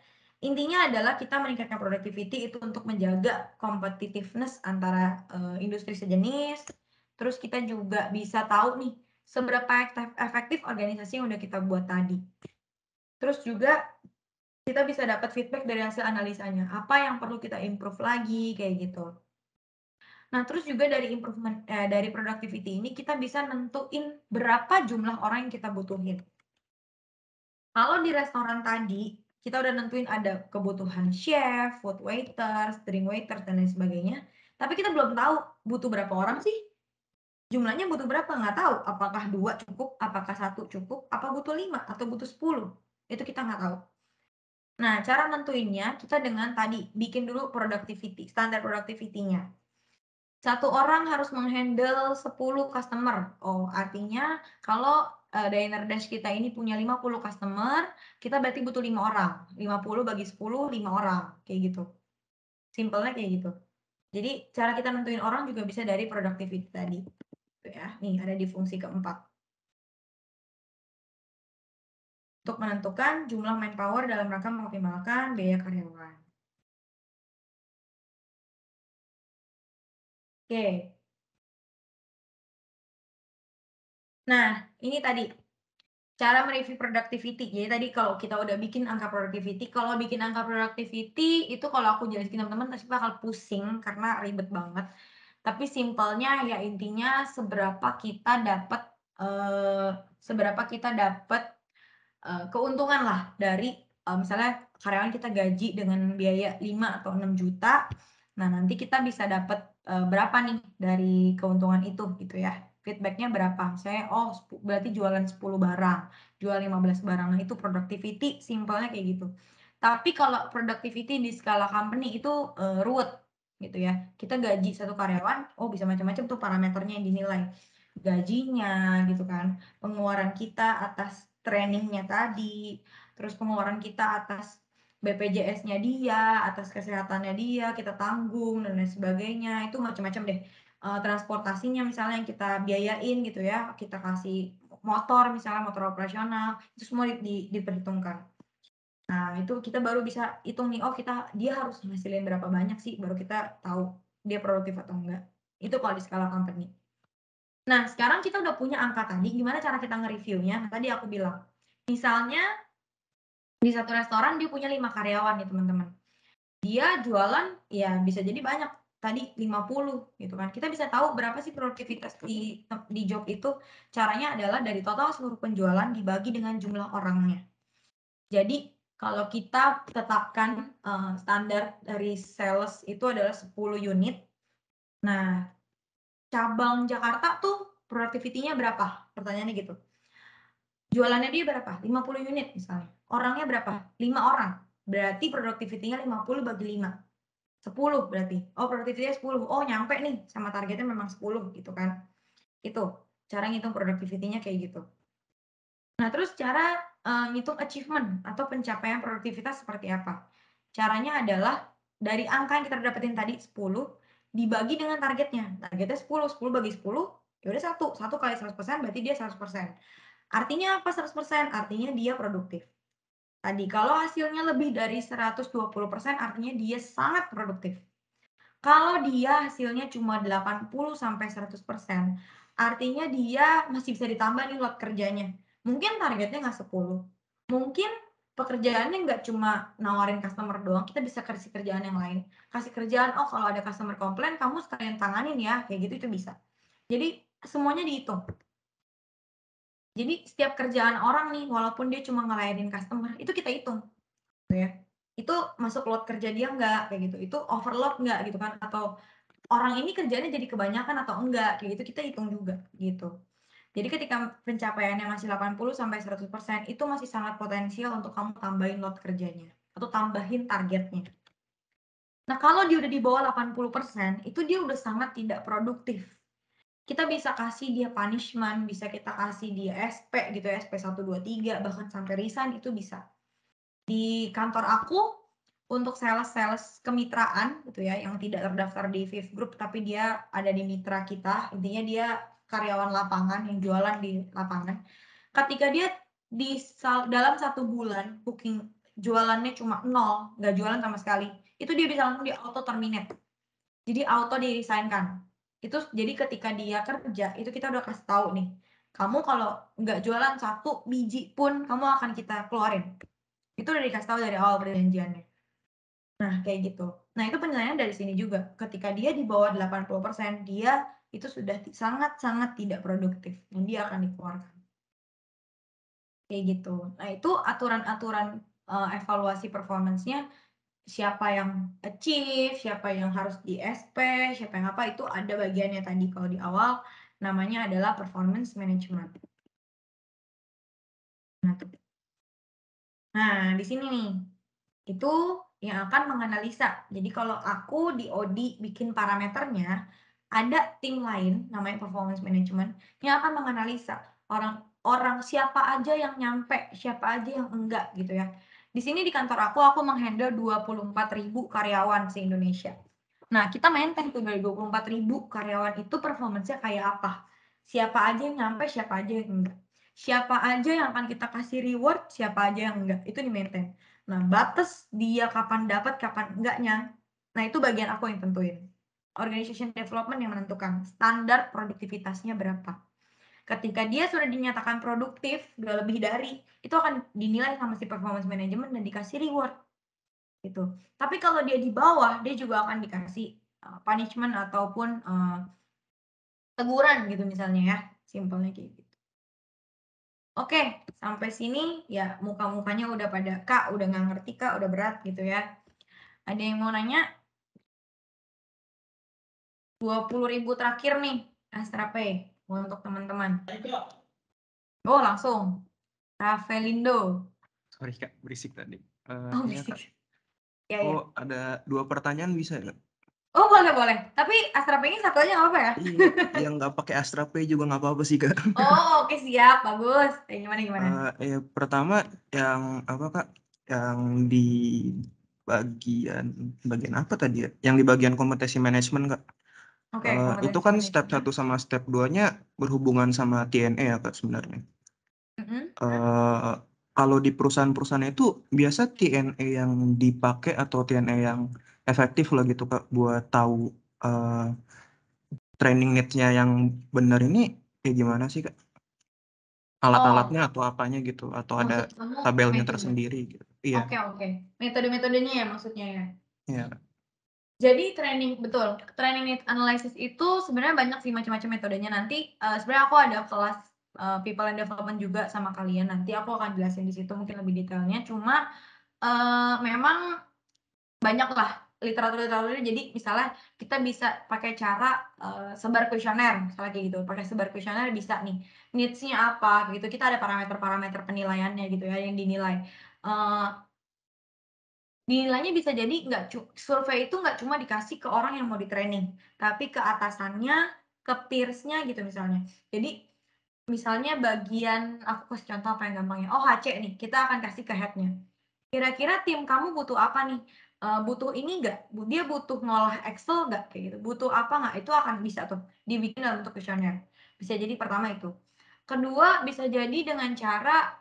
Intinya adalah kita meningkatkan productivity itu untuk menjaga competitiveness antara industri sejenis. Terus kita juga bisa tahu nih seberapa efektif organisasi yang udah kita buat tadi. Terus juga kita bisa dapat feedback dari hasil analisanya. Apa yang perlu kita improve lagi kayak gitu. Nah, terus juga dari dari productivity ini kita bisa nentuin berapa jumlah orang yang kita butuhin. Kalau di restoran tadi kita udah nentuin ada kebutuhan chef, food waiters, drink waiters dan lain sebagainya. Tapi kita belum tahu butuh berapa orang sih. Jumlahnya butuh berapa? Nggak tahu. Apakah 2 cukup, apakah 1 cukup, apa butuh 5 atau butuh 10. Itu kita nggak tahu. Nah, cara nentuinnya kita dengan tadi bikin dulu productivity, standar productivity-nya. Satu orang harus menghandle 10 customer. Oh, artinya kalau Diner Dash kita ini punya 50 customer, kita berarti butuh 5 orang. 50 bagi 10, 5 orang. Kayak gitu. Simpelnya kayak gitu. Jadi cara kita nentuin orang juga bisa dari productivity tadi. Tuh ya, nih ada di fungsi keempat. Untuk menentukan jumlah manpower dalam rangka mengoptimalkan biaya karyawan. Oke. Nah, ini tadi cara mereview productivity. Jadi tadi kalau kita udah bikin angka productivity, kalau bikin angka productivity itu kalau aku jelasin teman-teman pasti bakal pusing karena ribet banget. Tapi simpelnya ya intinya seberapa kita dapat keuntungan lah dari misalnya karyawan kita gaji dengan biaya 5 atau 6 juta. Nah, nanti kita bisa dapat berapa nih dari keuntungan itu gitu ya. Feedbacknya berapa? Misalnya, oh berarti jualan 10 barang, jual 15 barang. Nah, itu productivity, simpelnya kayak gitu. Tapi kalau productivity di skala company itu ruwet gitu ya. Kita gaji satu karyawan, oh bisa macam-macam tuh parameternya yang dinilai. Gajinya gitu kan, pengeluaran kita atas trainingnya tadi, terus pengeluaran kita atas BPJS-nya dia, atas kesehatannya dia, kita tanggung dan lain sebagainya. Itu macam-macam deh. Transportasinya misalnya yang kita biayain gitu ya, kita kasih motor misalnya, motor operasional, itu semua diperhitungkan. Nah, itu kita baru bisa hitung nih, oh dia harus ngasilin berapa banyak sih, baru kita tahu dia produktif atau enggak. Itu kalau di skala company. Nah, sekarang kita udah punya angka tadi, gimana cara kita nge-reviewnya? Nah, tadi aku bilang, misalnya di satu restoran dia punya 5 karyawan nih teman-teman. Dia jualan ya bisa jadi banyak, tadi 50 gitu kan. Kita bisa tahu berapa sih produktivitas di job itu. Caranya adalah dari total seluruh penjualan dibagi dengan jumlah orangnya. Jadi kalau kita tetapkan standar dari sales itu adalah 10 unit. Nah, cabang Jakarta tuh productivity-nya berapa? Pertanyaannya gitu. Jualannya dia berapa? 50 unit misalnya. Orangnya berapa? 5 orang. Berarti productivity-nya 50 bagi 5. 10 berarti. Oh, productivity-nya 10. Oh, nyampe nih sama targetnya memang 10 gitu kan. Itu cara ngitung productivity-nya kayak gitu. Nah, terus cara ngitung achievement atau pencapaian produktivitas seperti apa? Caranya adalah dari angka yang kita dapetin tadi 10 dibagi dengan targetnya. Targetnya 10, 10 bagi 10, ya udah 1. 1 kali 100% berarti dia 100%. Artinya apa 100%? Artinya dia produktif. Tadi kalau hasilnya lebih dari 120% artinya dia sangat produktif. Kalau dia hasilnya cuma 80 sampai 100%, artinya dia masih bisa ditambah nih load kerjanya. Mungkin targetnya nggak 10. Mungkin pekerjaannya nggak cuma nawarin customer doang, kita bisa kasih kerjaan yang lain. Kasih kerjaan, oh kalau ada customer komplain, kamu sekalian tanganin ya, kayak gitu itu bisa. Jadi semuanya dihitung. Jadi setiap kerjaan orang nih, walaupun dia cuma ngelayanin customer, itu kita hitung. Gitu ya. Itu masuk load kerja dia nggak, kayak gitu. Itu overload nggak gitu kan. Atau orang ini kerjanya jadi kebanyakan atau enggak, kayak gitu kita hitung juga gitu. Jadi ketika pencapaiannya masih 80-100% itu masih sangat potensial untuk kamu tambahin load kerjanya atau tambahin targetnya. Nah, kalau dia udah di bawah 80%, itu dia udah sangat tidak produktif. Kita bisa kasih dia punishment, bisa kita kasih dia SP gitu ya, SP 1, 2, 3, bahkan sampai resign itu bisa. Di kantor aku, untuk sales-sales kemitraan gitu ya, yang tidak terdaftar di Fifth Group tapi dia ada di mitra kita, intinya dia karyawan lapangan yang jualan di lapangan. Ketika dia dalam 1 bulan booking jualannya cuma 0, nggak jualan sama sekali, itu dia bisa langsung di auto terminate. Jadi auto di-resign-kan. Itu jadi ketika dia kerja, itu kita udah kasih tahu nih, kamu kalau nggak jualan 1 biji pun, kamu akan kita keluarin. Itu udah dikasih tahu dari awal perjanjiannya. Nah, kayak gitu. Nah, itu penilaian dari sini juga. Ketika dia di bawah 80%, dia itu sudah sangat-sangat tidak produktif dan dia akan dikeluarkan. Kayak gitu. Nah, itu aturan-aturan evaluasi performance-nya, siapa yang achieve, siapa yang harus di SP, siapa yang apa, itu ada bagiannya tadi kalau di awal namanya adalah performance management. Nah, di sini nih, itu yang akan menganalisa. Jadi kalau aku di OD bikin parameternya, ada tim lain namanya performance management yang akan menganalisa orang siapa aja yang nyampe, siapa aja yang enggak gitu ya. Di sini di kantor aku menghandle 24.000 karyawan se-Indonesia. Nah, kita maintain tuh dari 24.000 karyawan itu performance-nya kayak apa. Siapa aja yang nyampe, siapa aja yang enggak. Siapa aja yang akan kita kasih reward, siapa aja yang enggak. Itu di-maintain. Nah, batas dia kapan dapat, kapan enggaknya. Nah, itu bagian aku yang tentuin. Organization development yang menentukan standar produktivitasnya berapa. Ketika dia sudah dinyatakan produktif, udah lebih dari, itu akan dinilai sama si performance management dan dikasih reward. Gitu. Tapi kalau dia di bawah, dia juga akan dikasih punishment ataupun teguran gitu misalnya ya. Simpelnya kayak gitu. Oke, sampai sini ya muka-mukanya udah pada, Kak, udah nggak ngerti, Kak, udah berat gitu ya. Ada yang mau nanya? 20.000 terakhir nih, Astra Pay untuk teman-teman. Oh, langsung. Ravelindo. Sorry Kak, berisik tadi. Oh, Iya bisik. Kak, Ya, ya. ada 2 pertanyaan bisa nggak? Oh, boleh. Tapi Astra Pay-nya satu aja nggak apa ya? Iya, yang nggak pakai Astra Pay juga nggak apa-apa sih Kak. Oh, oke, siap. Bagus. Gimana? Pertama yang apa Kak? Yang di bagian apa tadi ya? Yang di bagian kompetensi manajemen Kak. Oke, Itu kompetensi kan step manajemen. 1 sama step 2-nya berhubungan sama TNE ya Kak sebenarnya. Kalau di perusahaan-perusahaan itu biasa TNE yang dipakai atau TNE yang efektif lah gitu Kak buat tahu training needs-nya yang benar ini kayak gimana sih Kak? Alat-alatnya atau apanya gitu atau ada Maksud kamu tabelnya metode? tersendiri gitu. Iya. Oke. Metode-metodenya ya maksudnya ya. Iya. Jadi betul. Training need analysis itu sebenarnya banyak sih macam-macam metodenya. Nanti sebenarnya aku ada kelas people and development juga sama kalian. Nanti aku akan jelasin di situ mungkin lebih detailnya. Cuma memang banyak lah literatur-literaturnya. Jadi misalnya kita bisa pakai cara sebar kuesioner, misalnya kayak gitu. Pakai sebar kuesioner bisa nih. Needs-nya apa gitu. Kita ada parameter-parameter penilaiannya gitu ya yang dinilai. Dinilainya bisa jadi survei itu nggak cuma dikasih ke orang yang mau di-training, tapi ke atasannya, ke peers-nya gitu misalnya. Jadi misalnya aku kasih contoh apa yang gampangnya. Oh, HC nih, kita akan kasih ke head-nya. Kira-kira tim kamu butuh apa nih? Butuh ini nggak? Dia butuh ngolah Excel nggak? Kayak gitu. Butuh apa nggak? Itu akan bisa tuh dibikin dalam bentuk kuesioner. Bisa jadi pertama itu. Kedua, bisa jadi dengan cara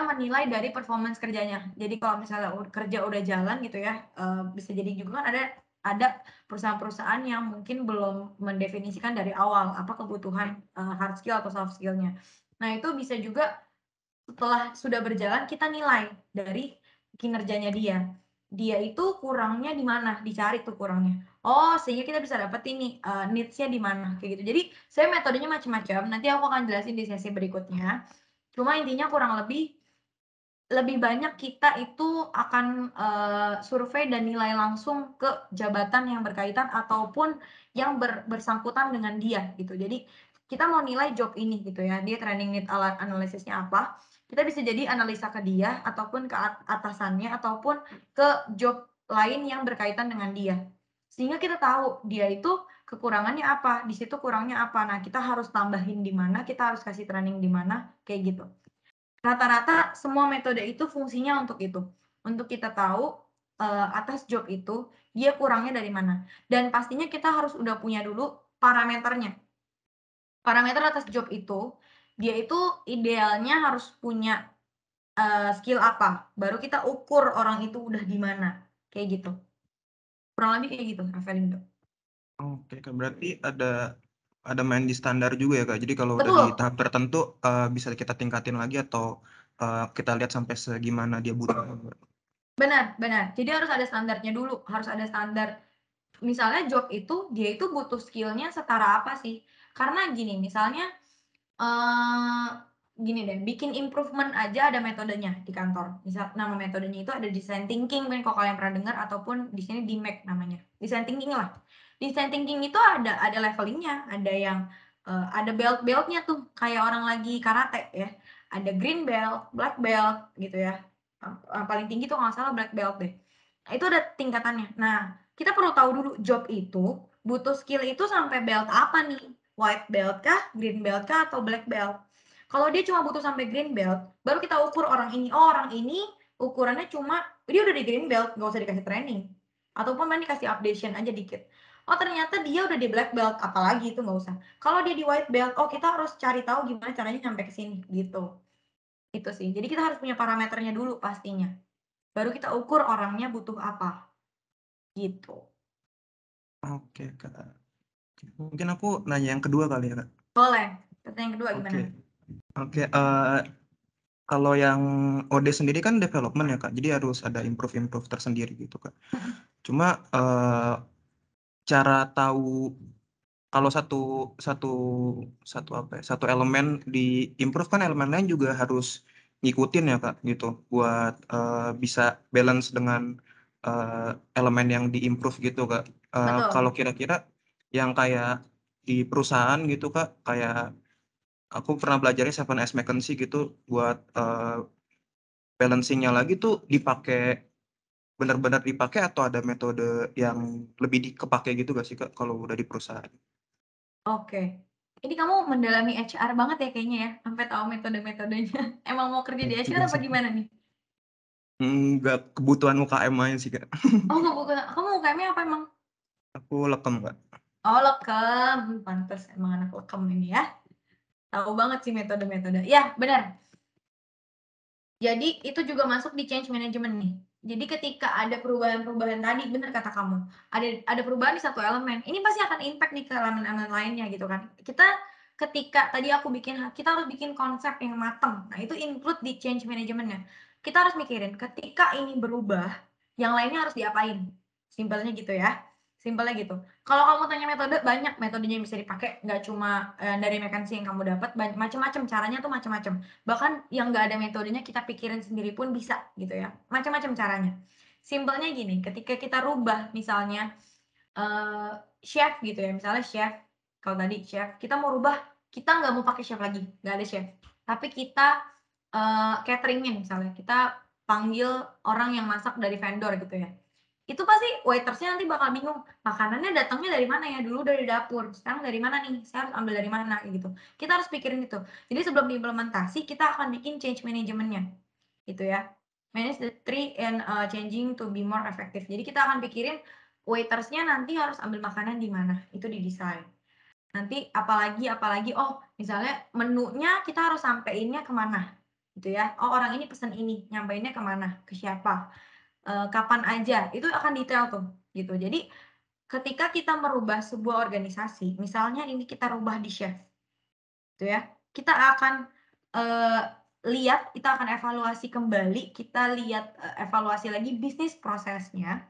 menilai dari performance kerjanya. Jadi kalau misalnya kerja udah jalan gitu ya, bisa jadi juga kan ada perusahaan-perusahaan yang mungkin belum mendefinisikan dari awal apa kebutuhan hard skill atau soft skill-nya. Nah, itu bisa juga setelah sudah berjalan kita nilai dari kinerjanya dia. Dia itu kurangnya di mana? Dicari tuh kurangnya. Oh, sehingga kita bisa dapat ini needs-nya di mana kayak gitu. Jadi, saya metodenya macam-macam. Nanti aku akan jelasin di sesi berikutnya. Cuma intinya kurang lebih banyak kita itu akan survei dan nilai langsung ke jabatan yang berkaitan ataupun yang bersangkutan dengan dia gitu. Jadi kita mau nilai job ini gitu ya, dia training need analisisnya apa, kita bisa jadi analisa ke dia ataupun ke atasannya ataupun ke job lain yang berkaitan dengan dia. Sehingga kita tahu dia itu kekurangannya apa, di situ kurangnya apa. Nah, kita harus tambahin di mana, kita harus kasih training di mana, kayak gitu. Rata-rata semua metode itu fungsinya untuk itu. Untuk kita tahu atas job itu dia kurangnya dari mana. Dan pastinya kita harus udah punya dulu parameternya. Parameter atas job itu, dia itu idealnya harus punya skill apa. Baru kita ukur orang itu udah di mana. Kayak gitu. Kurang lebih kayak gitu, Avelindo. Oke, Kak. Berarti ada main di standar juga ya Kak. Jadi kalau udah Betul. di tahap tertentu bisa kita tingkatin lagi atau kita lihat sampai segimana dia butuh. Benar. Jadi harus ada standarnya dulu, harus ada standar. Misalnya job itu, dia itu butuh skill-nya setara apa sih? Karena gini, misalnya gini deh, bikin improvement aja ada metodenya di kantor. Misal nama metodenya itu ada design thinking, mungkin kalau kalian pernah dengar, ataupun di sini DMAIC namanya. Design thinking lah. Design thinking itu ada levelingnya, ada yang ada belt-beltnya tuh, kayak orang lagi karate ya. Ada green belt, black belt gitu ya. Paling tinggi tuh nggak salah black belt deh. Nah, itu ada tingkatannya. Nah, kita perlu tahu dulu job itu butuh skill itu sampai belt apa nih? White belt kah, green belt kah, atau black belt? Kalau dia cuma butuh sampai green belt, baru kita ukur orang ini. Oh, orang ini ukurannya cuma dia udah di green belt, nggak usah dikasih training. Ataupun main dikasih updation aja dikit. Oh, ternyata dia udah di black belt, apalagi itu nggak usah. Kalau dia di white belt, oh kita harus cari tahu gimana caranya nyampe ke sini gitu. Itu sih. Jadi kita harus punya parameternya dulu pastinya. Baru kita ukur orangnya butuh apa. Gitu. Oke, Kak. Mungkin aku nanya yang kedua kali ya, Kak. Boleh. Pertanyaan kedua gimana? Oke, kalau yang OD sendiri kan development ya, Kak. Jadi harus ada improve tersendiri gitu, Kak. Cuma cara tahu kalau satu elemen di improve kan elemen lain juga harus ngikutin ya, Kak, gitu. Buat bisa balance dengan elemen yang di improve gitu, Kak. Betul. Kalau kira-kira yang kayak di perusahaan gitu, Kak, kayak aku pernah belajarnya 7S McKinsey gitu buat balancingnya lagi tuh benar-benar dipakai atau ada metode yang lebih kepake gitu gak sih, Kak, kalau udah di perusahaan? Oke. Ini kamu mendalami HR banget ya kayaknya ya, sampai tahu metode-metodenya. Emang mau kerja di HR apa gimana nih? Enggak, kebutuhan UKM aja sih, Kak. Oh, kamu UKM-nya apa emang? Aku lekem, Kak. Oh, lekem. Pantes emang anak lekem ini ya. Tahu banget sih metode-metode. Ya, benar. Jadi itu juga masuk di change management nih. Jadi ketika ada perubahan-perubahan tadi, benar kata kamu, ada perubahan di satu elemen, ini pasti akan impact nih ke elemen-elemen lainnya gitu kan. Ketika tadi aku kita harus bikin konsep yang matang. Nah, itu include di change managementnya. Kita harus mikirin ketika ini berubah, yang lainnya harus diapain. Simpelnya gitu ya. Simpelnya gitu. Kalau kamu tanya metode, banyak metodenya yang bisa dipakai, nggak cuma dari McKinsey yang kamu dapat, macam-macam caranya tuh macam-macam. Bahkan yang nggak ada metodenya kita pikirin sendiri pun bisa gitu ya, macam-macam caranya. Simpelnya gini, ketika kita rubah misalnya chef gitu ya, misalnya chef, kalau tadi chef kita mau rubah, kita nggak mau pakai chef lagi, nggak ada chef, tapi kita cateringin, misalnya kita panggil orang yang masak dari vendor gitu ya, itu pasti waitersnya nanti bakal bingung, makanannya datangnya dari mana ya, dulu dari dapur, sekarang dari mana nih, saya harus ambil dari mana gitu. Kita harus pikirin itu. Jadi sebelum diimplementasi kita akan bikin change manajemennya gitu ya, manage the tree and changing to be more effective. Jadi kita akan pikirin waitersnya nanti harus ambil makanan di mana, itu didesain. Nanti apalagi oh misalnya menunya kita harus sampeinnya kemana gitu ya, oh orang ini pesan ini, nyampeinnya kemana, ke siapa, kapan aja, itu akan detail tuh gitu. Jadi ketika kita merubah sebuah organisasi, misalnya ini kita rubah di chef gitu ya, kita akan kita akan evaluasi kembali, kita lihat evaluasi lagi bisnis prosesnya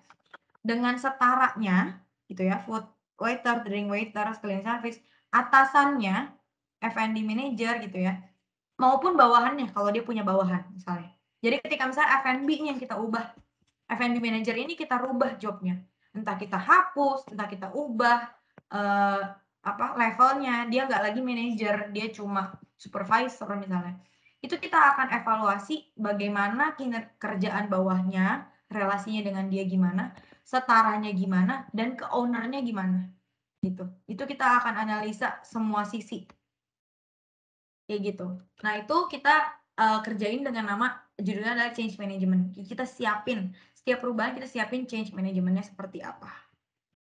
dengan setaranya gitu ya, food waiter, drink waiter, cleaning service, atasannya, F&B manager gitu ya, maupun bawahannya kalau dia punya bawahan misalnya. Jadi ketika misalnya F&B-nya yang kita ubah, F&B manager ini kita rubah jobnya, entah kita hapus, entah kita ubah levelnya, dia nggak lagi manager, dia cuma supervisor misalnya. Itu kita akan evaluasi bagaimana kerjaan bawahnya, relasinya dengan dia gimana, setaranya gimana, dan ke ownernya gimana gitu. Itu kita akan analisa semua sisi kayak gitu. Nah, itu kita kerjain dengan nama judulnya adalah change management. Kita siapin setiap perubahan, kita siapin change managementnya seperti apa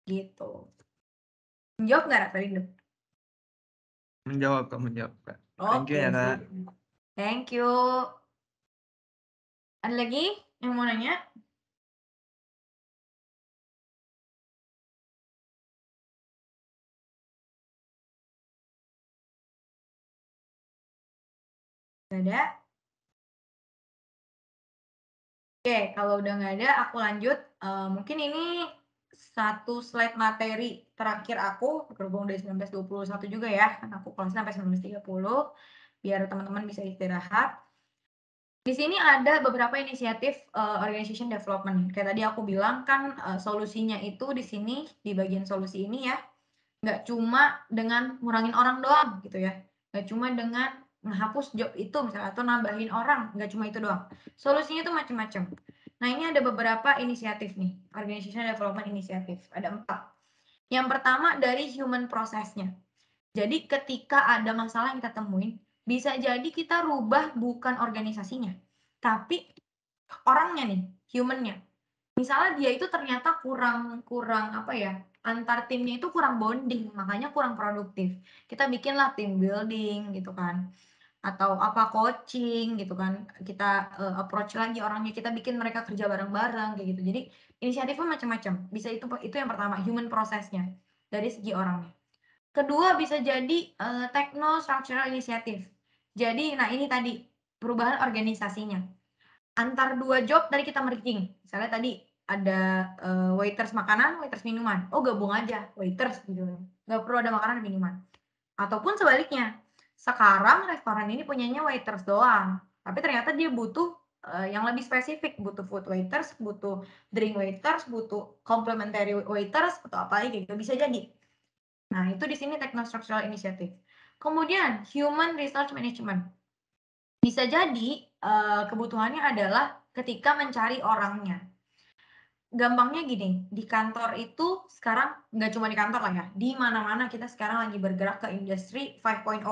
gitu. Menjawab nggak, Rafelindo? Menjawab, Kak. Thank you Oke, ya, Kak. thank you. Ada lagi yang mau nanya? Nggak ada? Oke, kalau udah nggak ada, aku lanjut. Mungkin ini satu slide materi terakhir aku, berhubung dari 1921 juga ya, kan aku kelasnya sampai 1930, biar teman-teman bisa istirahat. Di sini ada beberapa inisiatif organization development. Kayak tadi aku bilang kan solusinya itu di sini, di bagian solusi ini ya, nggak cuma dengan ngurangin orang doang gitu ya. Nggak cuma dengan menghapus job itu misalnya atau nambahin orang, nggak cuma itu doang. Solusinya itu macam-macam. Nah, ini ada beberapa inisiatif nih, organization development inisiatif. Ada 4. Yang pertama dari human process-nya. Jadi ketika ada masalah yang kita temuin, bisa jadi kita rubah bukan organisasinya, tapi orangnya nih, human-nya. Misalnya dia itu ternyata kurang apa ya, antar timnya itu kurang bonding, makanya kurang produktif. Kita bikinlah team building gitu kan. Atau apa coaching gitu kan. Kita approach lagi orangnya, kita bikin mereka kerja bareng-bareng kayak gitu. Jadi inisiatifnya macam-macam. Bisa itu yang pertama, human process-nya dari segi orangnya. Kedua bisa jadi techno structural initiative. Jadi nah ini tadi perubahan organisasinya. Antar 2 job tadi kita merging. Misalnya tadi ada waiters makanan, waiters minuman. Oh gabung aja waiters gitu. Nggak perlu ada makanan dan minuman. Ataupun sebaliknya. Sekarang restoran ini punyanya waiters doang. Tapi ternyata dia butuh yang lebih spesifik, butuh food waiters, butuh drink waiters, butuh complementary waiters atau apa lagi gitu bisa jadi. Nah, itu di sini techno-structural initiative. Kemudian human resource management. Bisa jadi kebutuhannya adalah ketika mencari orangnya. Gampangnya gini, di kantor itu sekarang nggak cuma di kantor lah ya, di mana-mana kita sekarang lagi bergerak ke industri 5.0.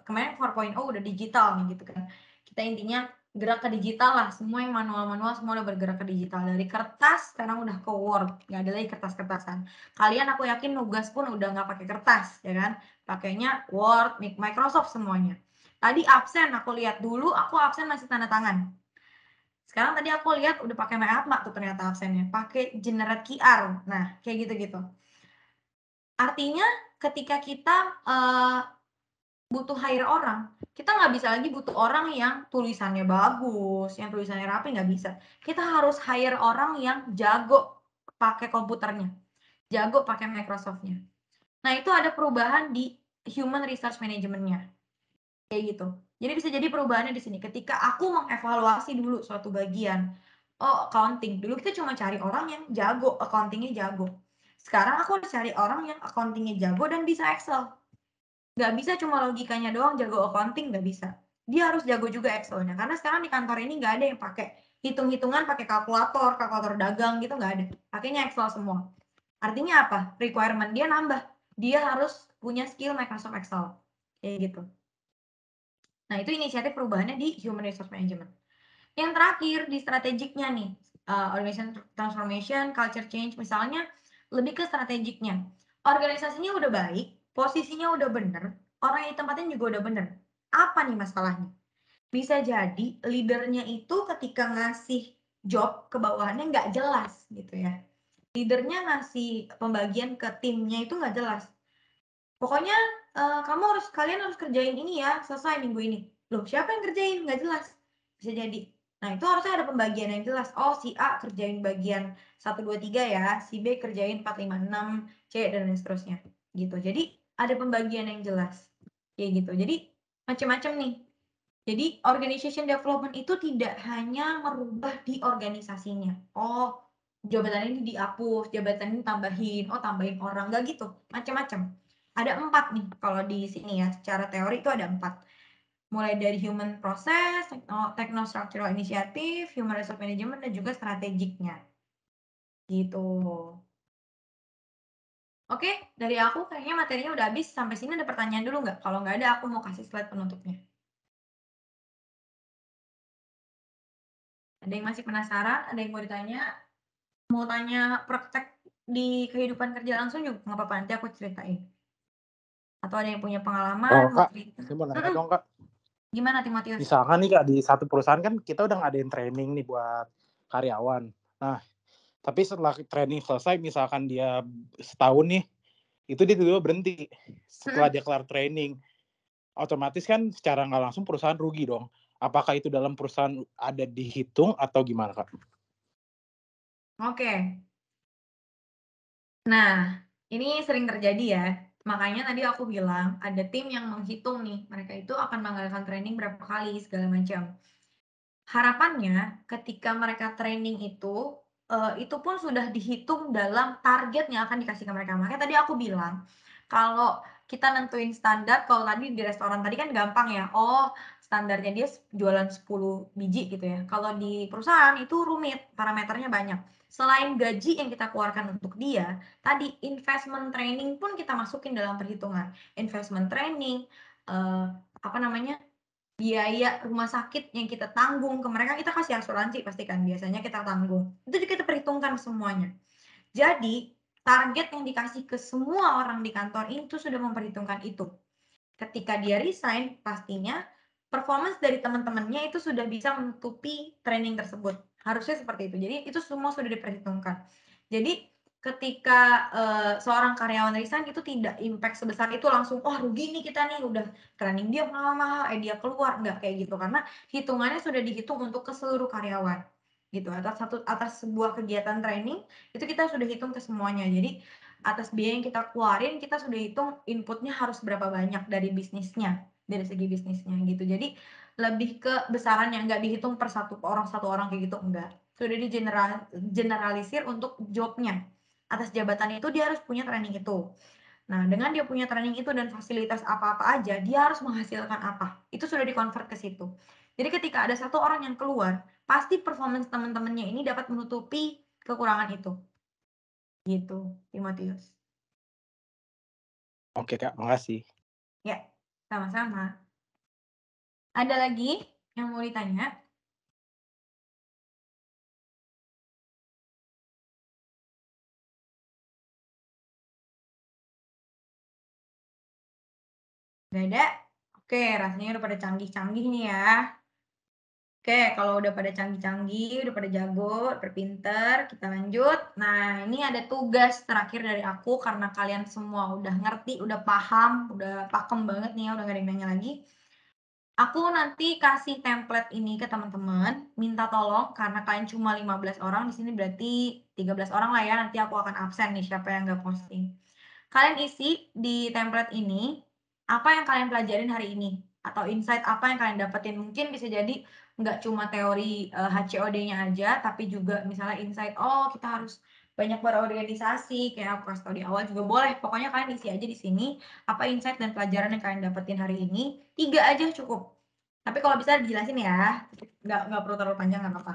Kemarin 4.0 udah digital nih gitu kan. Kita intinya gerak ke digital lah, semua yang manual-manual semua udah bergerak ke digital. Dari kertas sekarang udah ke Word, nggak ada lagi kertas-kertasan. Kalian aku yakin nugas pun udah nggak pakai kertas, ya kan? Pakainya Word, Microsoft semuanya. Tadi absen aku lihat dulu, aku absen masih tanda tangan. Sekarang tadi aku lihat udah pakai MyAtma tuh ternyata absennya, pakai generate QR. Nah, kayak gitu-gitu. Artinya ketika kita butuh hire orang, kita nggak bisa lagi butuh orang yang tulisannya bagus, yang tulisannya rapi, nggak bisa. Kita harus hire orang yang jago pakai komputernya, jago pakai Microsoft-nya. Nah, itu ada perubahan di human resource management-nya. Kayak gitu. Jadi bisa jadi perubahannya di sini. Ketika aku mengevaluasi dulu suatu bagian, oh accounting, dulu kita cuma cari orang yang jago, accounting-nya jago. Sekarang aku harus cari orang yang accounting-nya jago dan bisa Excel. Nggak bisa cuma logikanya doang jago accounting, nggak bisa. Dia harus jago juga Excel-nya. Karena sekarang di kantor ini nggak ada yang pakai hitung-hitungan pakai kalkulator dagang gitu, nggak ada. Pakainya Excel semua. Artinya apa? Requirement dia nambah. Dia harus punya skill Microsoft Excel. Kayak gitu. Nah, itu inisiatif perubahannya di human resource management. Yang terakhir di strategiknya nih, organization transformation, culture change, misalnya lebih ke strategiknya. Organisasinya udah baik, posisinya udah bener, orang yang ditempatin juga udah bener. Apa nih masalahnya? Bisa jadi leadernya itu ketika ngasih job ke bawahannya nggak jelas gitu ya. Leadernya ngasih pembagian ke timnya itu nggak jelas. Pokoknya kalian harus kerjain ini ya, selesai minggu ini. Loh, siapa yang kerjain? Nggak jelas. Bisa jadi. Nah, itu harusnya ada pembagian yang jelas. Oh, si A kerjain bagian 1, 2, 3 ya, si B kerjain 4, 5, 6, C, dan lain seterusnya. Gitu. Jadi, ada pembagian yang jelas. Kayak gitu. Jadi, macam-macam nih. Jadi, organization development itu tidak hanya merubah di organisasinya. Oh, jabatan ini dihapus, jabatan ini tambahin, oh tambahin orang. Nggak gitu. Macam-macam. Ada 4 nih kalau di sini ya, secara teori itu ada 4. Mulai dari human process, techno-structural initiative, human resource management, dan juga strategiknya. Gitu. Oke, dari aku kayaknya materinya udah habis. Sampai sini ada pertanyaan dulu nggak? Kalau nggak ada, aku mau kasih slide penutupnya. Ada yang masih penasaran? Ada yang mau ditanya? Mau tanya praktek di kehidupan kerja langsung juga nggak apa-apa, nanti aku ceritain. Atau ada yang punya pengalaman? Kak, saya mau nanya dong Kak. Gimana Timotius? Misalkan nih Kak, di satu perusahaan kan kita udah ngadain training nih buat karyawan. Nah, tapi setelah training selesai, misalkan dia setahun nih, itu dia tiba-tiba berhenti setelah dia kelar training. Otomatis kan secara nggak langsung perusahaan rugi dong. Apakah itu dalam perusahaan ada dihitung atau gimana, Kak? Oke. Nah, ini sering terjadi ya. Makanya tadi aku bilang ada tim yang menghitung nih, mereka itu akan mengadakan training berapa kali segala macam. Harapannya ketika mereka training itu pun sudah dihitung dalam target yang akan dikasih ke mereka. Makanya tadi aku bilang, kalau kita nentuin standar, kalau tadi di restoran tadi kan gampang ya, oh standarnya dia jualan 10 biji gitu ya. Kalau di perusahaan itu rumit, parameternya banyak. Selain gaji yang kita keluarkan untuk dia, tadi investment training pun kita masukin dalam perhitungan. Investment training, biaya rumah sakit yang kita tanggung ke mereka, kita kasih asuransi pasti kan, biasanya kita tanggung. Itu juga kita perhitungkan semuanya. Jadi, target yang dikasih ke semua orang di kantor itu sudah memperhitungkan itu. Ketika dia resign, pastinya performance dari teman-temannya itu sudah bisa menutupi training tersebut. Harusnya seperti itu. Jadi, itu semua sudah diperhitungkan. Jadi, ketika seorang karyawan resign itu tidak impact sebesar itu langsung, oh rugi nih kita nih, udah training dia mahal-mahal, dia keluar, nggak kayak gitu, karena hitungannya sudah dihitung untuk ke seluruh karyawan gitu. Atas sebuah kegiatan training itu kita sudah hitung ke semuanya. Jadi atas biaya yang kita keluarin, kita sudah hitung inputnya harus berapa banyak dari bisnisnya, dari segi bisnisnya gitu. Jadi lebih ke besaran yang nggak dihitung per satu orang kayak gitu, enggak. Sudah generalisir untuk jobnya. Atas jabatan itu dia harus punya training itu. Nah, dengan dia punya training itu dan fasilitas apa-apa aja, dia harus menghasilkan apa. Itu sudah dikonvert ke situ. Jadi ketika ada satu orang yang keluar, pasti performance teman-temannya ini dapat menutupi kekurangan itu. Gitu, Timotius. Oke, Kak, makasih. Ya, sama-sama. Ada lagi yang mau ditanya? Nggak ada? Oke, rasanya udah pada canggih-canggih nih ya. Oke, kalau udah pada canggih-canggih, udah pada jago, pinter, kita lanjut. Nah, ini ada tugas terakhir dari aku karena kalian semua udah ngerti, udah paham, udah pakem banget nih ya, udah gak ada yang nanya lagi. Aku nanti kasih template ini ke teman-teman, minta tolong karena kalian cuma 15 orang, di sini berarti 13 orang lah ya, nanti aku akan absen nih siapa yang nggak posting. Kalian isi di template ini apa yang kalian pelajarin hari ini atau insight apa yang kalian dapetin. Mungkin bisa jadi nggak cuma teori HCOD-nya aja, tapi juga misalnya insight, oh kita harus banyak berorganisasi, kayak aku kasih tau di awal juga boleh. Pokoknya kalian isi aja di sini apa insight dan pelajaran yang kalian dapetin hari ini. 3 aja cukup. Tapi kalau bisa dijelasin ya, nggak perlu terlalu panjang, nggak apa-apa.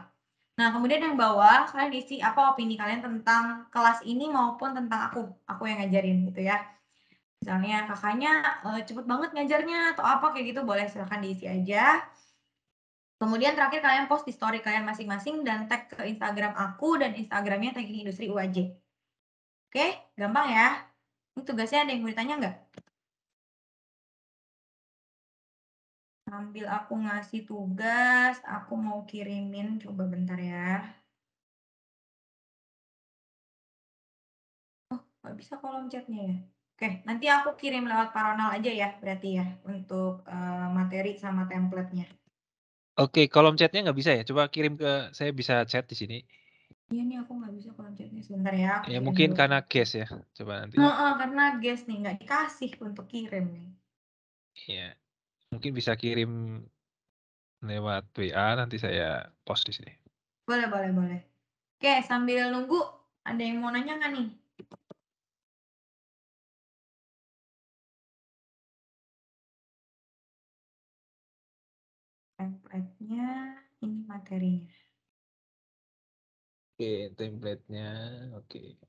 Nah, kemudian yang bawah kalian isi apa opini kalian tentang kelas ini maupun tentang aku yang ngajarin gitu ya. Misalnya kakaknya cepet banget ngajarnya atau apa kayak gitu, boleh silahkan diisi aja. Kemudian terakhir kalian post di story kalian masing-masing dan tag ke Instagram aku dan Instagramnya Tagging Industri UAJ. Oke, gampang ya. Ini tugasnya ada yang mau ditanya nggak? Sambil aku ngasih tugas, aku mau kirimin, coba bentar ya. Oh, nggak bisa kolom chatnya ya. Oke, nanti aku kirim lewat Paronal aja ya, berarti ya, untuk materi sama template-nya. Oke, kolom chatnya nggak bisa ya? Coba kirim ke saya, bisa chat di sini. Iya nih, aku nggak bisa kolom chatnya. Sebentar ya, aku Ya kirim mungkin dulu. karena guest ya. Coba nanti. Karena guest nih, nggak dikasih untuk kirim nih. Iya. Mungkin bisa kirim lewat WA, nanti saya post di sini. Boleh, boleh, boleh. Oke, sambil nunggu, ada yang mau nanya nggak nih? Template-nya, ini materinya. Oke, template-nya. Oke.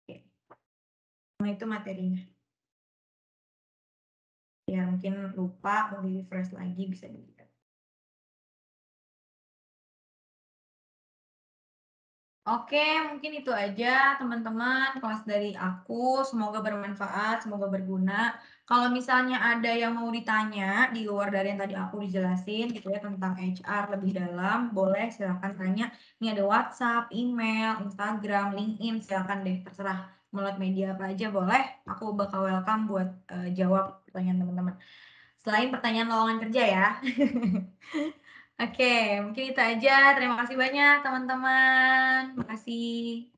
Oke. Nah, itu materinya. Ya, mungkin lupa, mau di-refresh lagi, bisa dilihat. Oke, mungkin itu aja teman-teman kelas dari aku. Semoga bermanfaat, semoga berguna. Kalau misalnya ada yang mau ditanya di luar dari yang tadi aku dijelasin gitu ya tentang HR lebih dalam, boleh silakan tanya. Ini ada WhatsApp, email, Instagram, LinkedIn, silakan deh, terserah melalui media apa aja boleh. Aku bakal welcome buat jawab pertanyaan teman-teman. Selain pertanyaan lowongan kerja ya. Oke, mungkin itu aja. Terima kasih banyak teman-teman. Makasih.